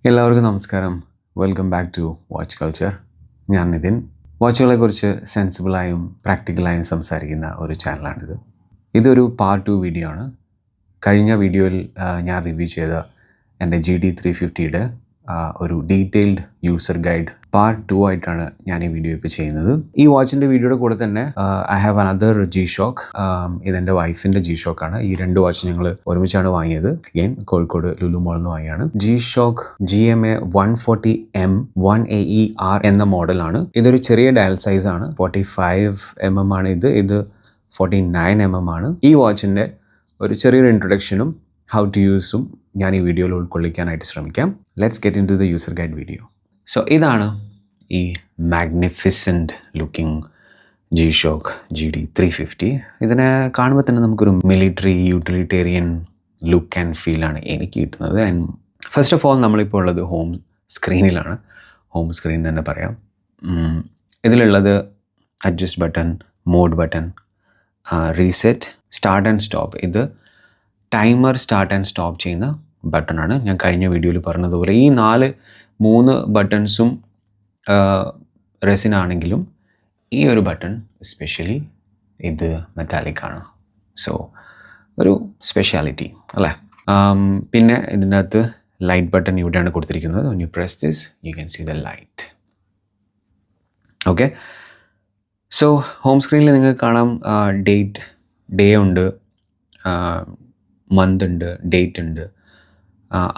എല്ലാവർക്കും നമസ്കാരം. Welcome back to watch culture. ഞാൻ നിതിൻ. വാച്ചുകളെക്കുറിച്ച് സെൻസിബിളായും പ്രാക്ടിക്കലായും സംസാരിക്കുന്ന ഒരു ചാനലാണിത്. ഇതൊരു പാർട്ട് 2 വീഡിയോ ആണ്. കഴിഞ്ഞ വീഡിയോയിൽ ഞാൻ റിവ്യൂ ചെയ്ത എൻ്റെ GD350യുടെ ഒരു ഡീറ്റെയിൽഡ് യൂസർ ഗൈഡ് പാർട്ട് 2 ആയിട്ടാണ് ഞാൻ ഈ വീഡിയോ ഇപ്പോൾ ചെയ്യുന്നത്. ഈ വാച്ചിൻ്റെ വീഡിയോയുടെ കൂടെ തന്നെ ഐ ഹാവ് അനദർ G-Shock. ഇതെൻ്റെ വൈഫിൻ്റെ G-Shock ആണ്. ഈ രണ്ട് വാച്ച് ഞങ്ങൾ ഒരുമിച്ചാണ് വാങ്ങിയത്. അഗെയിൻ കോഴിക്കോട് ലുലു മോളിൽ നിന്ന് വാങ്ങിയാണ്. G-Shock GMA 140M 1AE-R എന്ന മോഡലാണ്. ഇതൊരു ചെറിയ ഡയൽ സൈസ് ആണ്. 45mm ആണ് ഇത് 49mm ആണ്. ഈ വാച്ചിൻ്റെ ഒരു ചെറിയൊരു ഇൻട്രൊഡക്ഷനും ഹൗ ടു യൂസും ഞാൻ ഈ വീഡിയോയിൽ ഉൾക്കൊള്ളിക്കാനായിട്ട് ശ്രമിക്കാം. Let's get into the user guide video. So ഇതാണ് ഈ മാഗ്നിഫിസൻറ്റ് ലുക്കിംഗ് G-Shock GD350. ഇതിനെ കാണുമ്പോൾ തന്നെ നമുക്കൊരു മിലിറ്ററി യൂട്ടിലിറ്റേറിയൻ ലുക്ക് ആൻഡ് ഫീലാണ് എനിക്ക് കിട്ടുന്നത്. ആൻഡ് ഫസ്റ്റ് ഓഫ് ഓൾ നമ്മളിപ്പോൾ ഉള്ളത് ഹോം സ്ക്രീനിലാണ്. ഹോം സ്ക്രീൻ തന്നെ പറയാം. ഇതിലുള്ളത് adjust button, mode button, reset, start and stop. ഇത് ടൈമർ സ്റ്റാർട്ട് ആൻഡ് സ്റ്റോപ്പ് ചെയ്യുന്ന ബട്ടണാണ്. ഞാൻ കഴിഞ്ഞ വീഡിയോയിൽ പറഞ്ഞതുപോലെ ഈ 3 ബട്ടൺസും റെസിനാണെങ്കിലും ഈ ഒരു ബട്ടൺ എസ്പെഷ്യലി ഇത് മെറ്റാലിക് ആണ്. സോ ഒരു സ്പെഷ്യാലിറ്റി അല്ലേ. പിന്നെ ഇതിൻ്റെ അകത്ത് ലൈറ്റ് ബട്ടൺ ഇവിടെയാണ് കൊടുത്തിരിക്കുന്നത്. when you press this you can see the light. Okay, so home സ്ക്രീനിൽ നിങ്ങൾക്ക് കാണാം ഡേ ഉണ്ട്, മന്ത് ഉണ്ട്, ഡേറ്റ് ഉണ്ട്,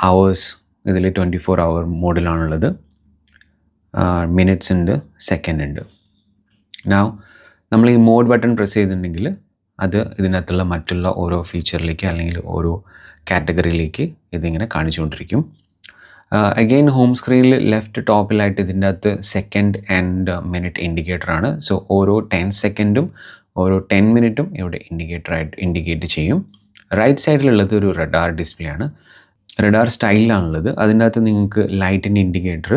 അവേഴ്സ് ഇതിൽ 24 hour മോഡിലാണുള്ളത്, മിനിറ്റ്സ് ഉണ്ട്, സെക്കൻഡ് ഉണ്ട്. നമ്മൾ ഈ മോഡ് ബട്ടൺ പ്രസ് ചെയ്തിട്ടുണ്ടെങ്കിൽ അത് ഇതിനകത്തുള്ള മറ്റുള്ള ഓരോ ഫീച്ചറിലേക്ക് അല്ലെങ്കിൽ ഓരോ കാറ്റഗറിയിലേക്ക് ഇതിങ്ങനെ കാണിച്ചുകൊണ്ടിരിക്കും. അഗെയിൻ ഹോം സ്ക്രീനിൽ ലെഫ്റ്റ് ടോപ്പിലായിട്ട് ഇതിൻ്റെ അകത്ത് സെക്കൻഡ് ആൻഡ് മിനിറ്റ് ഇൻഡിക്കേറ്ററാണ്. സോ ഓരോ 10 സെക്കൻഡും ഓരോ 10 മിനിറ്റും ഇവിടെ ഇൻഡിക്കേറ്റ് ചെയ്യും. റൈറ്റ് സൈഡിലുള്ളത് ഒരു റഡാർ ഡിസ്പ്ലേ ആണ്. റഡാർ സ്റ്റൈലിലാണുള്ളത്. അതിൻ്റെ അകത്ത് നിങ്ങൾക്ക് ലൈറ്റിൻ്റെ ഇൻഡിക്കേറ്റർ,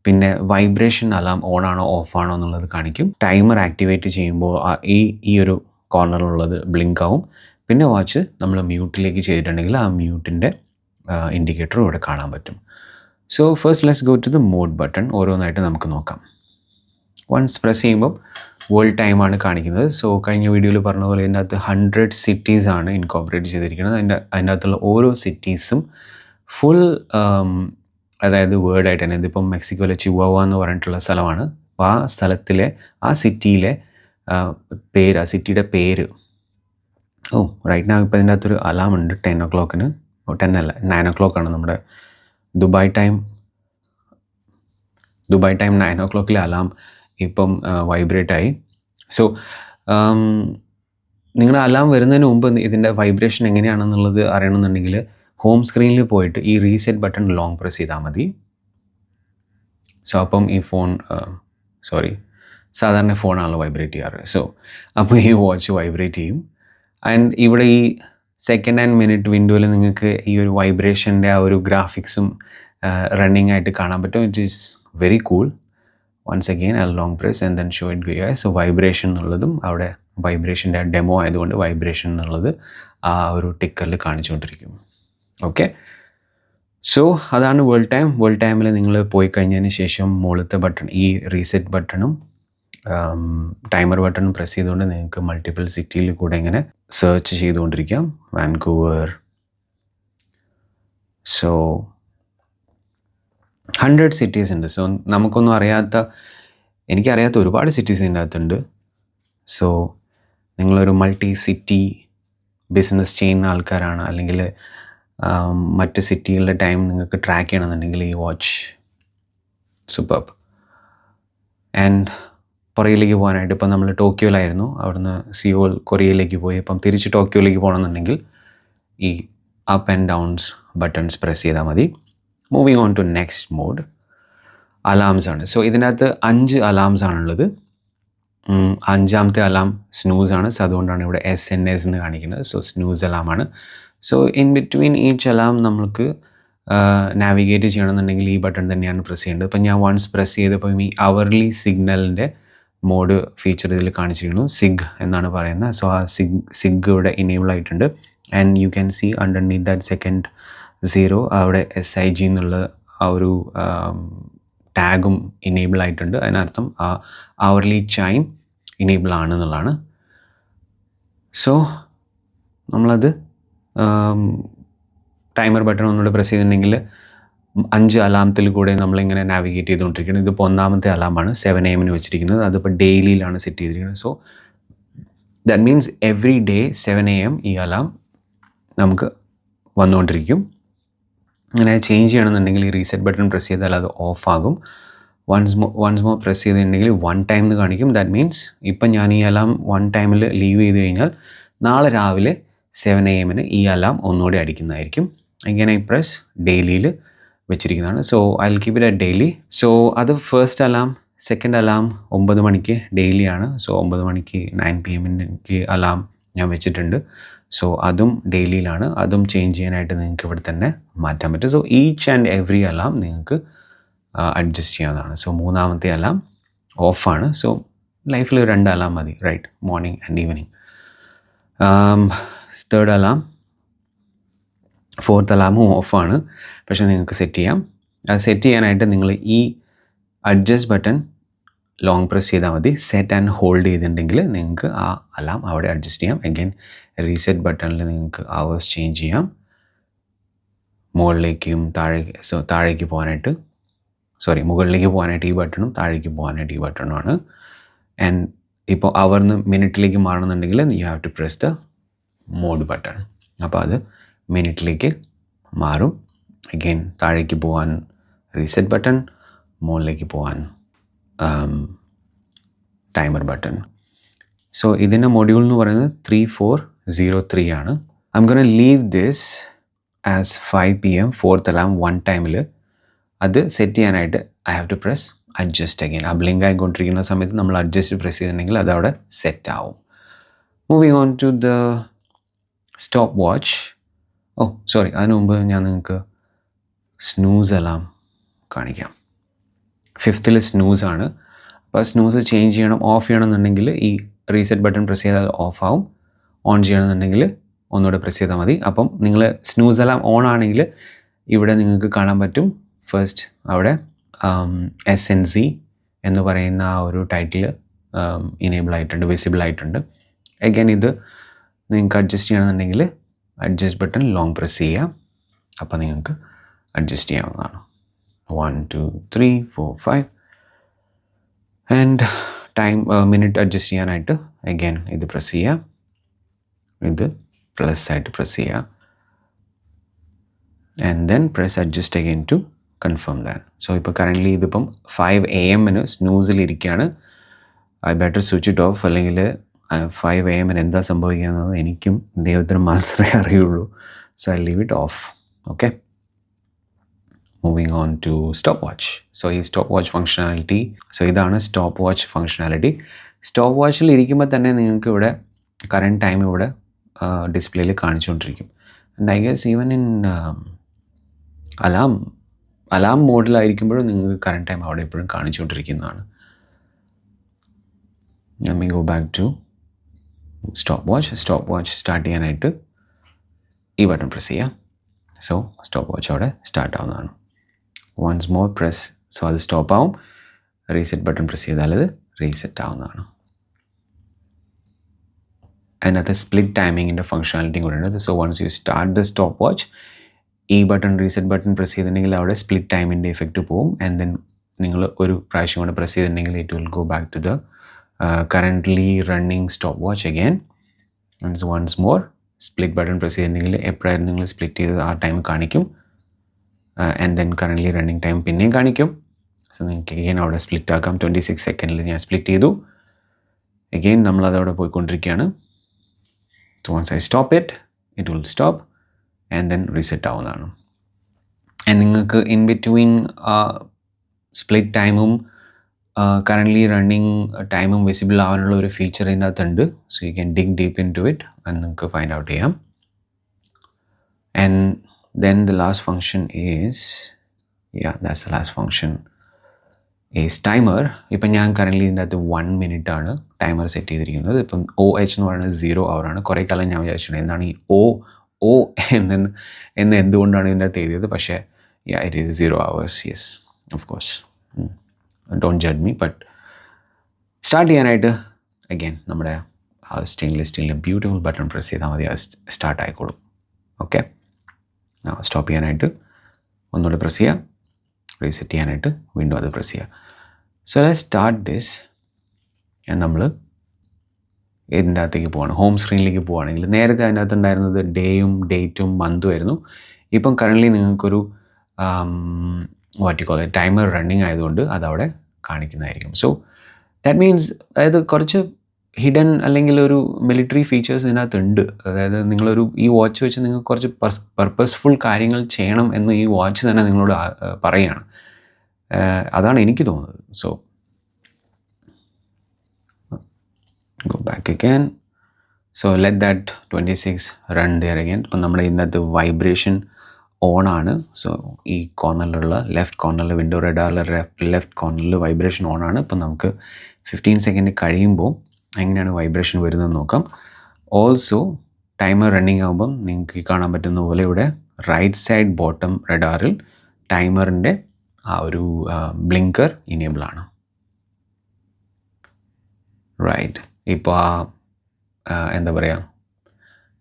പിന്നെ വൈബ്രേഷൻ അലാം ഓൺ ആണോ ഓഫ് ആണോ എന്നുള്ളത് കാണിക്കും. ടൈമർ ആക്ടിവേറ്റ് ചെയ്യുമ്പോൾ ഈ ഒരു കോർണറിലുള്ളത് ബ്ലിങ്ക് ആവും. പിന്നെ വാച്ച് നമ്മൾ മ്യൂട്ടിലേക്ക് ചെയ്തിട്ടുണ്ടെങ്കിൽ ആ മ്യൂട്ടിൻ്റെ ഇൻഡിക്കേറ്റർ ഇവിടെ കാണാൻ പറ്റും. So first let's go to the mode button. ഓരോന്നായിട്ട് നമുക്ക് നോക്കാം. വൺസ് പ്രസ് ചെയ്യുമ്പം വേൾഡ് ടൈമാണ് കാണിക്കുന്നത്. സോ കഴിഞ്ഞ വീഡിയോയിൽ പറഞ്ഞ പോലെ ഇതിൻ്റെ അകത്ത് 100 cities ആണ് ഇൻകോർപ്പറേറ്റ് ചെയ്തിരിക്കുന്നത്. അതിൻ്റെ അകത്തുള്ള ഓരോ സിറ്റീസും ഫുൾ അതായത് വേർഡായിട്ട് തന്നെ. ഇതിപ്പം മെക്സിക്കോയിലെ ചിവാവ എന്ന് പറഞ്ഞിട്ടുള്ള സ്ഥലമാണ്. അപ്പോൾ ആ സ്ഥലത്തിലെ ആ സിറ്റിയിലെ പേര്, ആ സിറ്റിയുടെ പേര്. റൈറ്റ് നാ ഇപ്പോൾ ഇതിൻ്റെ അകത്തൊരു അലാം ഉണ്ട് 10 o'clock. 10 അല്ല, 9 o'clock ആണ് നമ്മുടെ ദുബായ് ടൈം 9 o'clock അലാം ഇപ്പം വൈബ്രേറ്റ് ആയി. സോ നിങ്ങളുടെ അലാം വരുന്നതിന് മുമ്പ് ഇതിൻ്റെ വൈബ്രേഷൻ എങ്ങനെയാണെന്നുള്ളത് അറിയണമെന്നുണ്ടെങ്കിൽ ഹോം സ്ക്രീനിൽ പോയിട്ട് ഈ റീസെറ്റ് ബട്ടൺ ലോങ് പ്രസ് ചെയ്താൽ മതി. സോ അപ്പം ഈ ഫോൺ സാധാരണ ഫോണാണല്ലോ വൈബ്രേറ്റ് ചെയ്യാറ്. സോ അപ്പോൾ ഈ വാച്ച് വൈബ്രേറ്റ് ചെയ്യും. ആൻഡ് ഇവിടെ ഈ സെക്കൻഡ് ആൻഡ് മിനിറ്റ് വിൻഡോയിൽ നിങ്ങൾക്ക് ഈ ഒരു വൈബ്രേഷൻ്റെ ആ ഒരു ഗ്രാഫിക്സും റണ്ണിങ് ആയിട്ട് കാണാൻ പറ്റും. It is very cool. Once again I long press and then show it guys. So vibration എന്നുള്ളതും അവിടെ വൈബ്രേഷൻ്റെ ഡെമോ ആയതുകൊണ്ട് വൈബ്രേഷൻ എന്നുള്ളത് ആ ഒരു ടിക്കറിൽ കാണിച്ചുകൊണ്ടിരിക്കും. ഓക്കെ, സോ അതാണ് വേൾഡ് ടൈം. വേൾഡ് ടൈമിൽ നിങ്ങൾ പോയി കഴിഞ്ഞതിന് ശേഷം മുകളിലത്തെ ബട്ടൺ, ഈ റീസെറ്റ് ബട്ടണും ടൈമർ ബട്ടണും പ്രസ് ചെയ്തുകൊണ്ട് നിങ്ങൾക്ക് മൾട്ടിപ്പിൾ സിറ്റിയിൽ കൂടെ ഇങ്ങനെ സെർച്ച് ചെയ്തുകൊണ്ടിരിക്കാം. വാൻകൂവർ, സോ 100 cities ഉണ്ട്. സോ നമുക്കൊന്നും എനിക്കറിയാത്ത ഒരുപാട് സിറ്റീസ് ഇതിൻ്റെ അകത്തുണ്ട്. സോ നിങ്ങളൊരു മൾട്ടി സിറ്റി ബിസിനസ് ചെയ്യുന്ന ആൾക്കാരാണ്, അല്ലെങ്കിൽ മറ്റ് സിറ്റികളുടെ ടൈം നിങ്ങൾക്ക് ട്രാക്ക് ചെയ്യണമെന്നുണ്ടെങ്കിൽ ഈ വാച്ച് സൂപ്പർബ്. ആൻഡ് പുറകിലേക്ക് പോകാനായിട്ട് ഇപ്പം നമ്മൾ ടോക്കിയോയിലായിരുന്നു, അവിടുന്ന് സിയോൾ കൊറിയയിലേക്ക് പോയി. ഇപ്പം തിരിച്ച് ടോക്കിയോയിലേക്ക് പോകണമെന്നുണ്ടെങ്കിൽ ഈ up and downs buttons press ചെയ്താൽ മതി. Moving on to next mode, alarms ആണ്. സോ ഇതിനകത്ത് 5 അലാംസ് ആണുള്ളത്. 5ാമത്തെ അലാം സ്നൂസാണ്. സോ അതുകൊണ്ടാണ് ഇവിടെ SNS എന്ന് കാണിക്കുന്നത്. സോ സ്നൂസ് അലാമാണ്. So in between each alarm നമുക്ക് നാവിഗേറ്റ് ചെയ്യണമെന്നുണ്ടെങ്കിൽ ഈ ബട്ടൺ തന്നെയാണ് പ്രസ് ചെയ്യേണ്ടത്. ഇപ്പം ഞാൻ വൺസ് പ്രസ് ചെയ്തപ്പോൾ ഈ അവർലി സിഗ്നലിൻ്റെ മോഡ് ഫീച്ചർ ഇതിൽ കാണിച്ചിരുന്നു. സിഗ് എന്നാണ് പറയുന്നത്. സോ ആ സിഗ് ഇവിടെ ഇനേബിൾ ആയിട്ടുണ്ട്. And you can see underneath that second 0 അവിടെ SIG എന്നുള്ള ആ ഒരു ടാഗും ഇനേബിൾ ആയിട്ടുണ്ട്. അതിനർത്ഥം ആ അവർലി ചൈം ഇനേബിൾ ആണെന്നുള്ളതാണ്. സോ നമ്മളത് ടൈമർ ബട്ടൺ ഒന്നുകൂടെ പ്രസ് ചെയ്തിട്ടുണ്ടെങ്കിൽ 5 അലാമത്തിൽ കൂടെ നമ്മളിങ്ങനെ നാവിഗേറ്റ് ചെയ്തുകൊണ്ടിരിക്കുന്നത്. ഇതിപ്പോൾ 1ാമത്തെ അലാമാണ് 7 AM വെച്ചിരിക്കുന്നത്. അതിപ്പോൾ ഡെയിലിയിലാണ് സെറ്റ് ചെയ്തിരിക്കുന്നത്. So that means every day 7 AM ഈ അലാം നമുക്ക് വന്നുകൊണ്ടിരിക്കും. അങ്ങനെ ചേഞ്ച് ചെയ്യണമെന്നുണ്ടെങ്കിൽ ഈ റീസെറ്റ് ബട്ടൺ പ്രസ് ചെയ്താൽ അത് ഓഫാകും. വൺസ് മോർ പ്രസ് ചെയ്തിട്ടുണ്ടെങ്കിൽ 1 time എന്ന് കാണിക്കും. ദാറ്റ് മീൻസ് ഇപ്പം ഞാൻ ഈ അലാം 1 time ലീവ് ചെയ്ത് കഴിഞ്ഞാൽ നാളെ രാവിലെ 7 AM ഈ അലാം ഒന്നുകൂടി അടിക്കുന്നതായിരിക്കും. ഇങ്ങനെ ഈ പ്രസ് ഡെയിലിയിൽ വെച്ചിരിക്കുന്നതാണ്. So I will keep it at daily. So അത് ഫസ്റ്റ് അലാം. സെക്കൻഡ് അലാം 9 മണിക്ക് ഡെയിലിയാണ്. സോ 9 മണിക്ക് 9 PM അലാം ഞാൻ വെച്ചിട്ടുണ്ട്. സോ അതും ഡെയിലിയിലാണ്. അതും ചേഞ്ച് ചെയ്യാനായിട്ട് നിങ്ങൾക്ക് ഇവിടെ തന്നെ മാറ്റാൻ പറ്റും. So each and every alarm നിങ്ങൾക്ക് അഡ്ജസ്റ്റ് ചെയ്യാവുന്നതാണ്. സോ 3ാമത്തെ അലാം ഓഫാണ്. സോ ലൈഫിൽ 2 അലാം മതി, right? Morning and evening. 3rd alarm, 4th അലാമും ഓഫാണ്. പക്ഷേ നിങ്ങൾക്ക് സെറ്റ് ചെയ്യാം. അത് സെറ്റ് ചെയ്യാനായിട്ട് നിങ്ങൾ ഈ അഡ്ജസ്റ്റ് ബട്ടൺ ലോങ് പ്രസ് ചെയ്താൽ മതി. സെറ്റ് ആൻഡ് ഹോൾഡ് ചെയ്തിട്ടുണ്ടെങ്കിൽ നിങ്ങൾക്ക് ആ അലാം അവിടെ അഡ്ജസ്റ്റ് ചെയ്യാം. അഗൈൻ റീസെറ്റ് ബട്ടണിൽ നിങ്ങൾക്ക് അവേഴ്സ് ചേഞ്ച് ചെയ്യാം. മുകളിലേക്കും താഴേക്ക് പോകാനായിട്ട് മുകളിലേക്ക് പോകാനായിട്ട് ഈ ബട്ടണും താഴേക്ക് പോകാനായിട്ട് ഈ ബട്ടണുമാണ്. ആൻഡ് ഇപ്പോൾ അവർന്ന് മിനിറ്റിലേക്ക് മാറണമെന്നുണ്ടെങ്കിൽ you have to press the mode button. അപ്പോൾ അത് മിനിറ്റിലേക്ക് മാറും. അഗെയിൻ താഴേക്ക് പോകാൻ റീസെറ്റ് ബട്ടൺ, മുകളിലേക്ക് പോകാൻ ടൈമർ ബട്ടൺ. സോ ഇതിൻ്റെ മൊഡ്യൂൾ എന്ന് പറയുന്നത് 3403 ആണ്. I'm gonna leave this as 5 PM 4th alarm 1 time. അത് സെറ്റ് ചെയ്യാനായിട്ട് I have to press adjust again. ആ ബ്ലിങ്ക് ആയിക്കൊണ്ടിരിക്കുന്ന സമയത്ത് നമ്മൾ അഡ്ജസ്റ്റ് പ്രസ് ചെയ്തിട്ടുണ്ടെങ്കിൽ അതവിടെ സെറ്റ് ആവും. Moving on to the stopwatch. അതിനു മുമ്പ് ഞാൻ നിങ്ങൾക്ക് സ്നൂസ് അലാം കാണിക്കാം. 5th സ്നൂസാണ്. അപ്പോൾ സ്നൂസ് ചേഞ്ച് ചെയ്യണം, ഓഫ് ചെയ്യണമെന്നുണ്ടെങ്കിൽ ഈ റീസെറ്റ് ബട്ടൺ പ്രസ് ചെയ്താൽ ഓഫ് ആവും. ഓൺ ചെയ്യണമെന്നുണ്ടെങ്കിൽ ഒന്നുകൂടെ പ്രസ് ചെയ്താൽ മതി. അപ്പം നിങ്ങൾ സ്നൂസ് അലാം ഓൺ ആണെങ്കിൽ ഇവിടെ നിങ്ങൾക്ക് കാണാൻ പറ്റും. ഫസ്റ്റ് അവിടെ SNC എന്ന് പറയുന്ന ആ ഒരു ടൈറ്റിൽ ഇനേബിൾ ആയിട്ടുണ്ട്, വിസിബിൾ ആയിട്ടുണ്ട്. അഗൈൻ ഇത് നിങ്ങൾക്ക് അഡ്ജസ്റ്റ് ചെയ്യണമെന്നുണ്ടെങ്കിൽ അഡ്ജസ്റ്റ് ബട്ടൺ ലോങ് പ്രസ് ചെയ്യാം. അപ്പോൾ നിങ്ങൾക്ക് അഡ്ജസ്റ്റ് ചെയ്യാവുന്നതാണ്. 1 2 3 4 5 ആൻഡ് ടൈം മിനിറ്റ് അഡ്ജസ്റ്റ് ചെയ്യാനായിട്ട് അഗൈൻ ഇത് പ്രസ് ചെയ്യാം. ഇത് പ്ലസ് ആയിട്ട് പ്രസ് ചെയ്യാം. And then press adjust again to confirm that. So ഇപ്പോൾ കറൻ്റ്ലി ഇതിപ്പം 5 AM സ്നൂസിലിരിക്കുകയാണ്. I better switch it off, അല്ലെങ്കിൽ 5 AM എന്താ സംഭവിക്കുന്നത് എനിക്കും ദൈവത്തിന് മാത്രമേ അറിയുള്ളൂ. So I leave it off. Okay, moving on to stopwatch. So ഈ സ്റ്റോപ്പ് വാച്ച് ഫങ്ഷനാലിറ്റി, ഇതാണ് സ്റ്റോപ്പ് വാച്ച് ഫങ്ഷനാലിറ്റി. സ്റ്റോപ്പ് വാച്ചിൽ ഇരിക്കുമ്പോൾ തന്നെ നിങ്ങൾക്ക് ഇവിടെ കറൻറ്റ് ടൈം ഇവിടെ ഡിസ്പ്ലേയിൽ കാണിച്ചുകൊണ്ടിരിക്കും. And I guess even in alarm മോഡിലായിരിക്കുമ്പോഴും നിങ്ങൾക്ക് കറൻറ്റ് ടൈം അവിടെ എപ്പോഴും കാണിച്ചുകൊണ്ടിരിക്കുന്നതാണ്. Let me go back to stopwatch. Stopwatch start ചെയ്യാനായിട്ട് ഈ ബട്ടൺ പ്രസ് ചെയ്യാം. സോ സ്റ്റോപ്പ് വാച്ച് അവിടെ സ്റ്റാർട്ട് ആവുന്നതാണ്. വൺസ് മോർ പ്രസ്, സോ അത് സ്റ്റോപ്പ് ആവും. റീസെറ്റ് ബട്ടൺ പ്രസ് ചെയ്താൽ അത് റീസെറ്റ് ആവുന്നതാണ്. അതിനകത്ത് സ്പ്ലിറ്റ് ടൈമിങ്ങിൻ്റെ ഫങ്ഷനാലിറ്റിയും കൂടെ ഉണ്ട്. So once you start the stopwatch, ഈ ബട്ടൺ റീസെറ്റ് ബട്ടൺ പ്രസ് ചെയ്തിട്ടുണ്ടെങ്കിൽ അവിടെ സ്പ്ലിറ്റ് ടൈമിൻ്റെ എഫക്റ്റ് പോവും. ആൻഡ് ദെൻ നിങ്ങൾ ഒരു പ്രാവശ്യം കൂടെ പ്രസ് ചെയ്തിട്ടുണ്ടെങ്കിൽ it will go back to the currently running stopwatch again. And so once more split button press ചെയ്തിട്ടുണ്ടെങ്കിൽ എപ്പോഴായിരുന്നു നിങ്ങൾ സ്പ്ലിറ്റ് ചെയ്ത് ആ ടൈം കാണിക്കും. And then currently running time പിന്നെയും കാണിക്കും. സോ നിങ്ങൾക്ക് അഗെയിൻ അവിടെ സ്പ്ലിറ്റ് ആക്കാം. 26 സെക്കൻഡിൽ ഞാൻ സ്പ്ലിറ്റ് ചെയ്തു. അഗെയിൻ നമ്മളതവിടെ പോയിക്കൊണ്ടിരിക്കുകയാണ്. So once I stop it will stop and then reset ആവുന്നതാണ്. ആൻഡ് നിങ്ങൾക്ക് ഇൻ ബിറ്റ്വീൻ സ്പ്ലിറ്റ് ടൈമും കറൻ്റ്ലി റണ്ണിങ് ടൈമും വിസിബിൾ ആവാനുള്ള ഒരു ഫീച്ചർ ഇതിനകത്തുണ്ട്. So you can dig deep into it and നിങ്ങൾക്ക് ഫൈൻഡ് ഔട്ട് ചെയ്യാം. And then the last function is that's the last function is timer. ഇപ്പം ഞാൻ കറൻ്റ്ലി ഇതിൻ്റെ അകത്ത് 1 minute ആണ് ടൈമർ സെറ്റ് ചെയ്തിരിക്കുന്നത്. ഇപ്പം OH എന്ന് പറയുന്നത് 0 hour ആണ്. കുറേ കാലം ഞാൻ വിചാരിച്ചിട്ടുണ്ട് എന്താണ് ഈ O എന്ന് എന്തുകൊണ്ടാണ് ഇതിൻ്റെ അകത്ത് എഴുതിയത്. പക്ഷേ Yeah, it is 0 hours. Yes, of course. Don't judge me, but start ചെയ്യാനായിട്ട് അഗെയിൻ നമ്മുടെ ആ സ്റ്റെയിൻലെസ് സ്റ്റീലിൻ്റെ ബ്യൂട്ടിഫുൾ ബട്ടൺ പ്രസ് ചെയ്താൽ മതി, അത് സ്റ്റാർട്ട് ആയിക്കോളും. ഓക്കെ, സ്റ്റോപ്പ് ചെയ്യാനായിട്ട് ഒന്നുകൂടെ പ്രസ് ചെയ്യുക, റീസെറ്റ് ചെയ്യാനായിട്ട് വീണ്ടും അത് പ്രസ് ചെയ്യുക. So let's start this. നമ്മൾ ഇതിൻ്റെ അകത്തേക്ക് പോവാണ്, ഹോം സ്ക്രീനിലേക്ക് പോവുകയാണെങ്കിൽ നേരത്തെ അതിൻ്റെ അകത്ത് ഉണ്ടായിരുന്നത് ഡേയും ഡേറ്റും മന്തും ആയിരുന്നു. ഇപ്പം കറൻ്റ്ലി നിങ്ങൾക്കൊരു what you call it timer running ആയതുകൊണ്ട് അതവിടെ കാണിക്കുന്നതായിരിക്കും. സോ ദാറ്റ് മീൻസ് അതായത് കുറച്ച് ഹിഡൻ അല്ലെങ്കിൽ ഒരു മിലിറ്ററി ഫീച്ചേഴ്സ് ഇതിനകത്തുണ്ട്. അതായത് നിങ്ങളൊരു ഈ വാച്ച് വെച്ച് നിങ്ങൾക്ക് കുറച്ച് പർപ്പസ്ഫുൾ കാര്യങ്ങൾ ചെയ്യണം എന്ന് ഈ വാച്ച് തന്നെ നിങ്ങളോട് പറയുകയാണ്. അതാണ് എനിക്ക് തോന്നുന്നത്. So go back again. So let that 26 run there again. ഇപ്പം നമ്മുടെ ഇതിനകത്ത് വൈബ്രേഷൻ ഓൺ ആണ്. സോ ഈ കോർണറിലുള്ള ലെഫ്റ്റ് കോർണറിൽ വിൻഡോ റഡാറിലെ ലെഫ്റ്റ് കോർണറിൽ വൈബ്രേഷൻ ഓൺ ആണ്. ഇപ്പം നമുക്ക് 15 സെക്കൻഡ് കഴിയുമ്പോൾ എങ്ങനെയാണ് വൈബ്രേഷൻ വരുന്നതെന്ന് നോക്കാം. ഓൾസോ ടൈമർ റണ്ണിങ് ആകുമ്പം നിങ്ങൾക്ക് കാണാൻ പറ്റുന്ന പോലെ ഇവിടെ റൈറ്റ് സൈഡ് ബോട്ടം റഡാറിൽ ടൈമറിൻ്റെ ആ ഒരു ബ്ലിങ്കർ ഇനേബിൾ ആണ്. റൈറ്റ്, ഇപ്പോൾ എന്താ പറയുക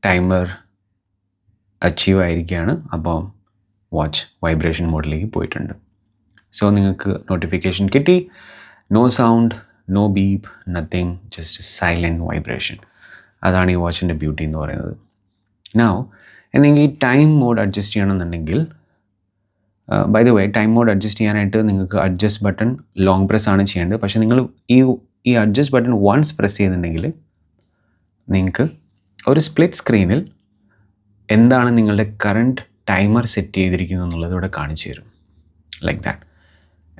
ടൈമർ അച്ചീവ് ആയിരിക്കുകയാണ്. അപ്പോൾ വാച്ച് വൈബ്രേഷൻ മോഡിലേക്ക് പോയിട്ടുണ്ട്. സോ നിങ്ങൾക്ക് നോട്ടിഫിക്കേഷൻ കിട്ടി. No sound, no beep, nothing, just silent vibration. അതാണ് ഈ വാച്ചിൻ്റെ ബ്യൂട്ടി എന്ന് പറയുന്നത്. നൗ എന്തെങ്കിൽ ഈ ടൈം മോഡ് അഡ്ജസ്റ്റ് ചെയ്യണമെന്നുണ്ടെങ്കിൽ, by the way time mode adjust ചെയ്യാനായിട്ട് നിങ്ങൾക്ക് അഡ്ജസ്റ്റ് ബട്ടൺ ലോങ് പ്രസ് ആണ് ചെയ്യേണ്ടത്. പക്ഷേ നിങ്ങൾ ഈ അഡ്ജസ്റ്റ് ബട്ടൺ വൺസ് പ്രസ് ചെയ്തിട്ടുണ്ടെങ്കിൽ നിങ്ങൾക്ക് ഒരു സ്പ്ലിറ്റ് സ്ക്രീനിൽ എന്താണ് നിങ്ങളുടെ കറണ്ട് ടൈമർ സെറ്റ് ചെയ്തിരിക്കുന്നത് എന്നുള്ളത് ഇവിടെ കാണിച്ചു തരും, like that.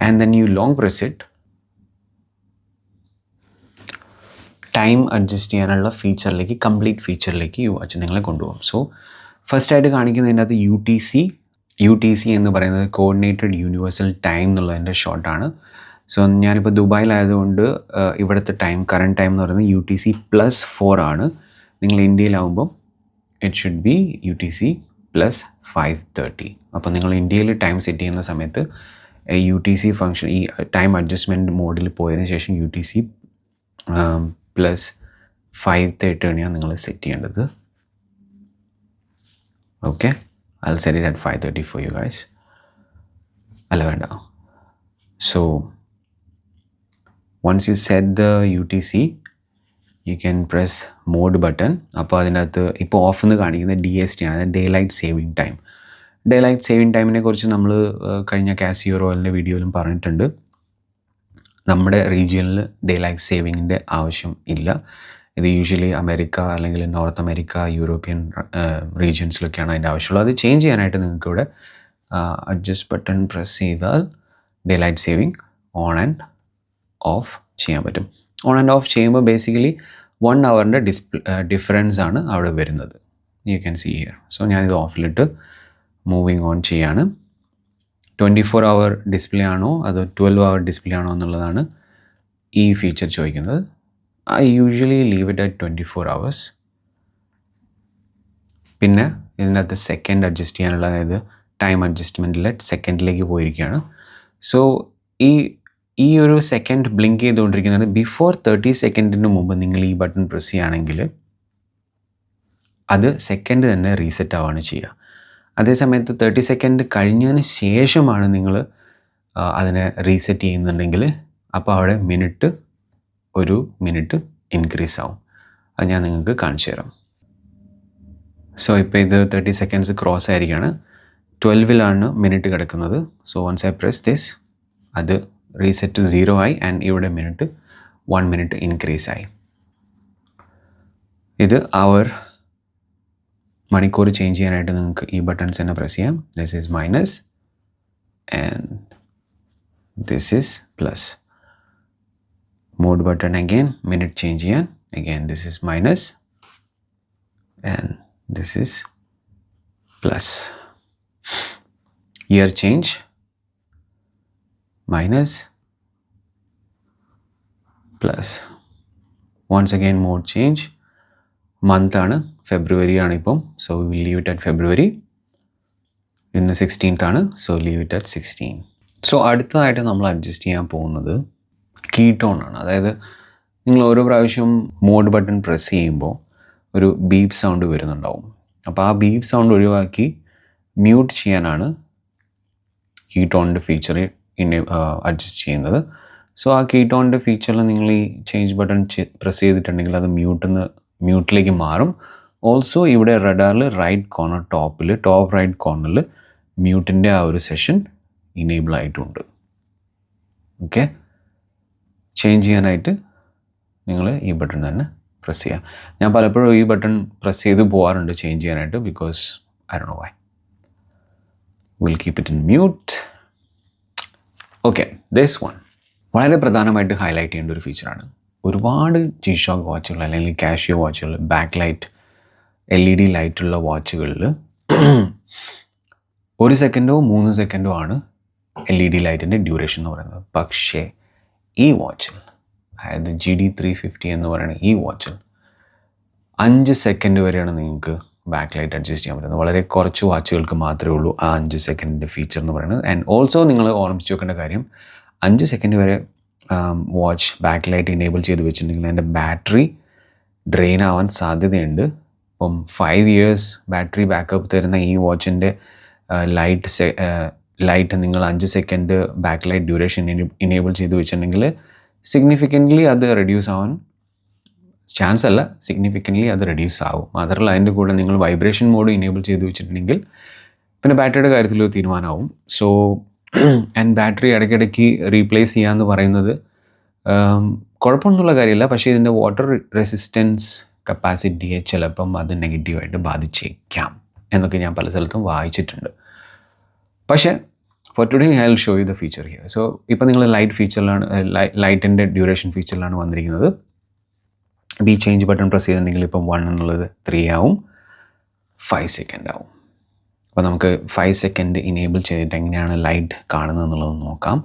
And then you long press it. Time adjust ചെയ്യാനുള്ള ഫീച്ചറിലേക്ക്, കംപ്ലീറ്റ് ഫീച്ചറിലേക്ക് ഈ വാച്ച് നിങ്ങളെ കൊണ്ടുപോകും. സോ ഫസ്റ്റായിട്ട് കാണിക്കുന്നതിൻ്റെ അകത്ത് യു ടി സി എന്ന് പറയുന്നത് കോർഡിനേറ്റഡ് യൂണിവേഴ്സൽ ടൈം എന്നുള്ളതിൻ്റെ ഷോർട്ടാണ്. സോ ഞാനിപ്പോൾ ദുബായിലായതുകൊണ്ട് ഇവിടുത്തെ ടൈം, കറണ്ട് ടൈം എന്ന് പറയുന്നത് UTC +4 ആണ്. നിങ്ങൾ ഇന്ത്യയിലാവുമ്പം ഇറ്റ് ഷുഡ് ബി UTC +5:30. അപ്പോൾ നിങ്ങൾ ഇന്ത്യയിൽ ടൈം സെറ്റ് ചെയ്യുന്ന സമയത്ത് UTC ഫംഗ്ഷൻ, ഈ ടൈം അഡ്ജസ്റ്റ്മെൻറ്റ് മോഡിൽ പോയതിന് ശേഷം UTC +5:30 ആണ് നിങ്ങൾ സെറ്റ് ചെയ്യേണ്ടത്. Okay, I'll set it at 5:30 for you guys. അല്ല വേണ്ട. So once you set the UTC, you can press mode button. അപ്പോൾ അതിനകത്ത് ഇപ്പോൾ ഓഫ് എന്ന് കാണിക്കുന്നത് DST ആണ്, daylight saving time. Daylight saving ടൈമിനെ കുറിച്ച് നമ്മൾ കഴിഞ്ഞ കാസിയോ റോയലിൻ്റെ വീഡിയോയിലും പറഞ്ഞിട്ടുണ്ട്. നമ്മുടെ റീജിയനിൽ ഡേ ലൈറ്റ് സേവിങ്ങിൻ്റെ ആവശ്യം ഇല്ല. ഇത് യൂഷ്വലി അമേരിക്ക അല്ലെങ്കിൽ നോർത്ത് അമേരിക്ക, യൂറോപ്യൻ റീജിയൻസിലൊക്കെയാണ് അതിൻ്റെ ആവശ്യമുള്ളത്. അത് ചേഞ്ച് ചെയ്യാനായിട്ട് നിങ്ങൾക്ക് ഇവിടെ അഡ്ജസ്റ്റ് ബട്ടൺ പ്രസ് ചെയ്താൽ daylight saving on and off ചെയ്യാൻ പറ്റും. ഓൺ ആൻഡ് ഓഫ് ചെയ്യുമ്പോൾ ബേസിക്കലി 1 ഹവറിൻ്റെ ഡിഫറൻസ് ആണ് അവിടെ വരുന്നത്. You can see here. So ഞാനിത് ഓഫിലിട്ട് മൂവിങ് ഓൺ ചെയ്യാണ്. 24 ഹവർ ഡിസ്പ്ലേ ആണോ അതോ 12 ഹവർ ഡിസ്പ്ലേ ആണോ എന്നുള്ളതാണ് ഈ ഫീച്ചർ ചോദിക്കുന്നത്. I usually leave it at 24 hours. പിന്നെ ഇതിനകത്ത് സെക്കൻഡ് അഡ്ജസ്റ്റ് ചെയ്യാനുള്ള, അതായത് ടൈം അഡ്ജസ്റ്റ്മെൻറ്റിൽ സെക്കൻഡിലേക്ക് പോയിരിക്കുകയാണ്. സോ ഈ ഒരു സെക്കൻഡ് ബ്ലിങ്ക് ചെയ്തുകൊണ്ടിരിക്കുന്നത് ബിഫോർ 30 സെക്കൻഡിന് മുമ്പ് നിങ്ങൾ ഈ ബട്ടൺ പ്രസ് ചെയ്യുകയാണെങ്കിൽ അത് സെക്കൻഡ് തന്നെ റീസെറ്റ് ആവുകയാണ് ചെയ്യുക. അതേസമയത്ത് 30 സെക്കൻഡ് കഴിഞ്ഞതിന് ശേഷമാണ് നിങ്ങൾ അതിനെ റീസെറ്റ് ചെയ്യുന്നുണ്ടെങ്കിൽ അപ്പോൾ അവിടെ ഒരു മിനിറ്റ് ഇൻക്രീസ് ആവും. അത് ഞാൻ നിങ്ങൾക്ക് കാണിച്ചു തരാം. സോ ഇപ്പോൾ ഇത് 30 സെക്കൻഡ്സ് ക്രോസ് ആയിരിക്കുകയാണ്. 12-ലാണ് മിനിറ്റ് കിടക്കുന്നത്. So once I press this, അത് റീസെറ്റ് ടു 0 ആയി ആൻഡ് ഇവിടെ 1 മിനിറ്റ് ഇൻക്രീസ് ആയി. ഇത് അവർ മണിക്കൂർ ചേഞ്ച് ചെയ്യാനായിട്ട് നിങ്ങൾക്ക് ഈ ബട്ടൺസ് തന്നെ പ്രസ് ചെയ്യാം. This is minus and this is plus. Mode button again, minute change ചെയ്യാൻ. Again this is minus and this is plus. Year change, minus, plus. Once again mode change, month ആണ്, ഫെബ്രുവരി ആണ് ഇപ്പം. So we will leave it at February ഇന്ന് 16th ആണ്, so leave it at 16. So അടുത്തതായിട്ട് നമ്മൾ adjust ചെയ്യാൻ പോകുന്നത് key tone ആണ്. അതായത് നിങ്ങൾ ഓരോ പ്രാവശ്യം മോഡ് ബട്ടൺ പ്രസ് ചെയ്യുമ്പോൾ ഒരു ബീപ്പ് സൗണ്ട് വരുന്നുണ്ടാവും. അപ്പോൾ ആ ബീപ്പ് സൗണ്ട് ഒഴിവാക്കി മ്യൂട്ട് ചെയ്യാനാണ് കീ ടോണിൻ്റെ ഫീച്ചർ അഡ്ജസ്റ്റ് ചെയ്യുന്നത്. സോ ആ കീ ടോണിൻ്റെ ഫീച്ചറിൽ നിങ്ങൾ ഈ ചേഞ്ച് ബട്ടൺ പ്രസ് ചെയ്തിട്ടുണ്ടെങ്കിൽ അത് മ്യൂട്ടിലേക്ക് മാറും. ഓൾസോ ഇവിടെ റഡാറിൽ റൈറ്റ് കോർണർ ടോപ്പ് റൈറ്റ് കോർണറിൽ മ്യൂട്ടിൻ്റെ ആ ഒരു സെഷൻ ഇനേബിൾ ആയിട്ടുണ്ട്. ഓക്കെ, ചേഞ്ച് ചെയ്യാനായിട്ട് നിങ്ങൾ ഈ ബട്ടൺ തന്നെ പ്രസ് ചെയ്യാം. ഞാൻ പലപ്പോഴും ഈ ബട്ടൺ പ്രസ് ചെയ്ത് പോകാറുണ്ട് ചേഞ്ച് ചെയ്യാനായിട്ട്, because I don't know why. Will keep it in mute. Okay, this one വളരെ പ്രധാനമായിട്ട് ഹൈലൈറ്റ് ചെയ്യേണ്ട ഒരു ഫീച്ചറാണ്. ഒരുപാട് G-Shock വാച്ചുകൾ അല്ലെങ്കിൽ കാഷിയോ വാച്ചുകൾ, ബാക്ക് ലൈറ്റ് LED ലൈറ്റുള്ള വാച്ചുകളിൽ 1 സെക്കൻഡോ 3 സെക്കൻഡോ ആണ് LED ലൈറ്റിൻ്റെ ഡ്യൂറേഷൻ എന്ന് പറയുന്നത്. പക്ഷേ ഈ വാച്ചിൽ, അതായത് GD350 എന്ന് പറയുന്ന ഈ വാച്ചിൽ 5 സെക്കൻഡ് വരെയാണ് നിങ്ങൾക്ക് ബാക്ക് ലൈറ്റ് അഡ്ജസ്റ്റ് ചെയ്യാൻ പറ്റുന്നത്. വളരെ കുറച്ച് വാച്ചുകൾക്ക് മാത്രമേ ഉള്ളൂ ആ 5 സെക്കൻഡിൻ്റെ ഫീച്ചർ എന്ന് പറയുന്നത്. ആൻഡ് ഓൾസോ നിങ്ങൾ ഓർമ്മിച്ച് വെക്കേണ്ട കാര്യം, 5 സെക്കൻഡ് വരെ വാച്ച് ബാക്ക് ലൈറ്റ് ഇനേബിൾ ചെയ്ത് വെച്ചിട്ടുണ്ടെങ്കിൽ അതിൻ്റെ ബാറ്ററി ഡ്രെയിൻ ആവാൻ സാധ്യതയുണ്ട്. ഇപ്പം 5 ഇയേഴ്സ് ബാറ്ററി ബാക്കപ്പ് തരുന്ന ഈ വാച്ചിൻ്റെ ലൈറ്റ് നിങ്ങൾ 5 second back light duration enable ചെയ്ത് വെച്ചിട്ടുണ്ടെങ്കിൽ സിഗ്നിഫിക്കൻ്റ്ലി അത് റെഡ്യൂസ് ആവാൻ ചാൻസ് അല്ല, സിഗ്നിഫിക്കൻ്റ്ലി അത് റെഡ്യൂസ് ആവും. മാത്രമല്ല അതിൻ്റെ കൂടെ നിങ്ങൾ വൈബ്രേഷൻ മോഡ് ഇനേബിൾ ചെയ്ത് വെച്ചിട്ടുണ്ടെങ്കിൽ പിന്നെ ബാറ്ററിയുടെ കാര്യത്തിൽ തീരുമാനമാവും. സോ ആൻഡ് ബാറ്ററി ഇടയ്ക്കിടയ്ക്ക് റീപ്ലേസ് ചെയ്യാമെന്ന് പറയുന്നത് കുഴപ്പമൊന്നുമുള്ള കാര്യമില്ല. പക്ഷേ ഇതിൻ്റെ വാട്ടർ റെസിസ്റ്റൻസ് കപ്പാസിറ്റിയെ ചിലപ്പം അത് നെഗറ്റീവായിട്ട് ബാധിച്ചേക്കാം എന്നൊക്കെ ഞാൻ പല സ്ഥലത്തും വായിച്ചിട്ടുണ്ട്. പക്ഷേ for today I will show you the feature here. So ഇപ്പോൾ നിങ്ങൾ ലൈറ്റിൻ്റെ ഡ്യൂറേഷൻ ഫീച്ചറിലാണ് വന്നിരിക്കുന്നത്. ഇപ്പോൾ ഈ ചേഞ്ച് ബട്ടൺ പ്രസ് ചെയ്തിട്ടുണ്ടെങ്കിൽ ഇപ്പം 1 എന്നുള്ളത് 3 ആവും, 5 സെക്കൻഡ് ആവും. അപ്പോൾ നമുക്ക് 5 സെക്കൻഡ് ഇനേബിൾ ചെയ്തിട്ട് എങ്ങനെയാണ് ലൈറ്റ് കാണുന്നത് എന്നുള്ളത് നോക്കാം.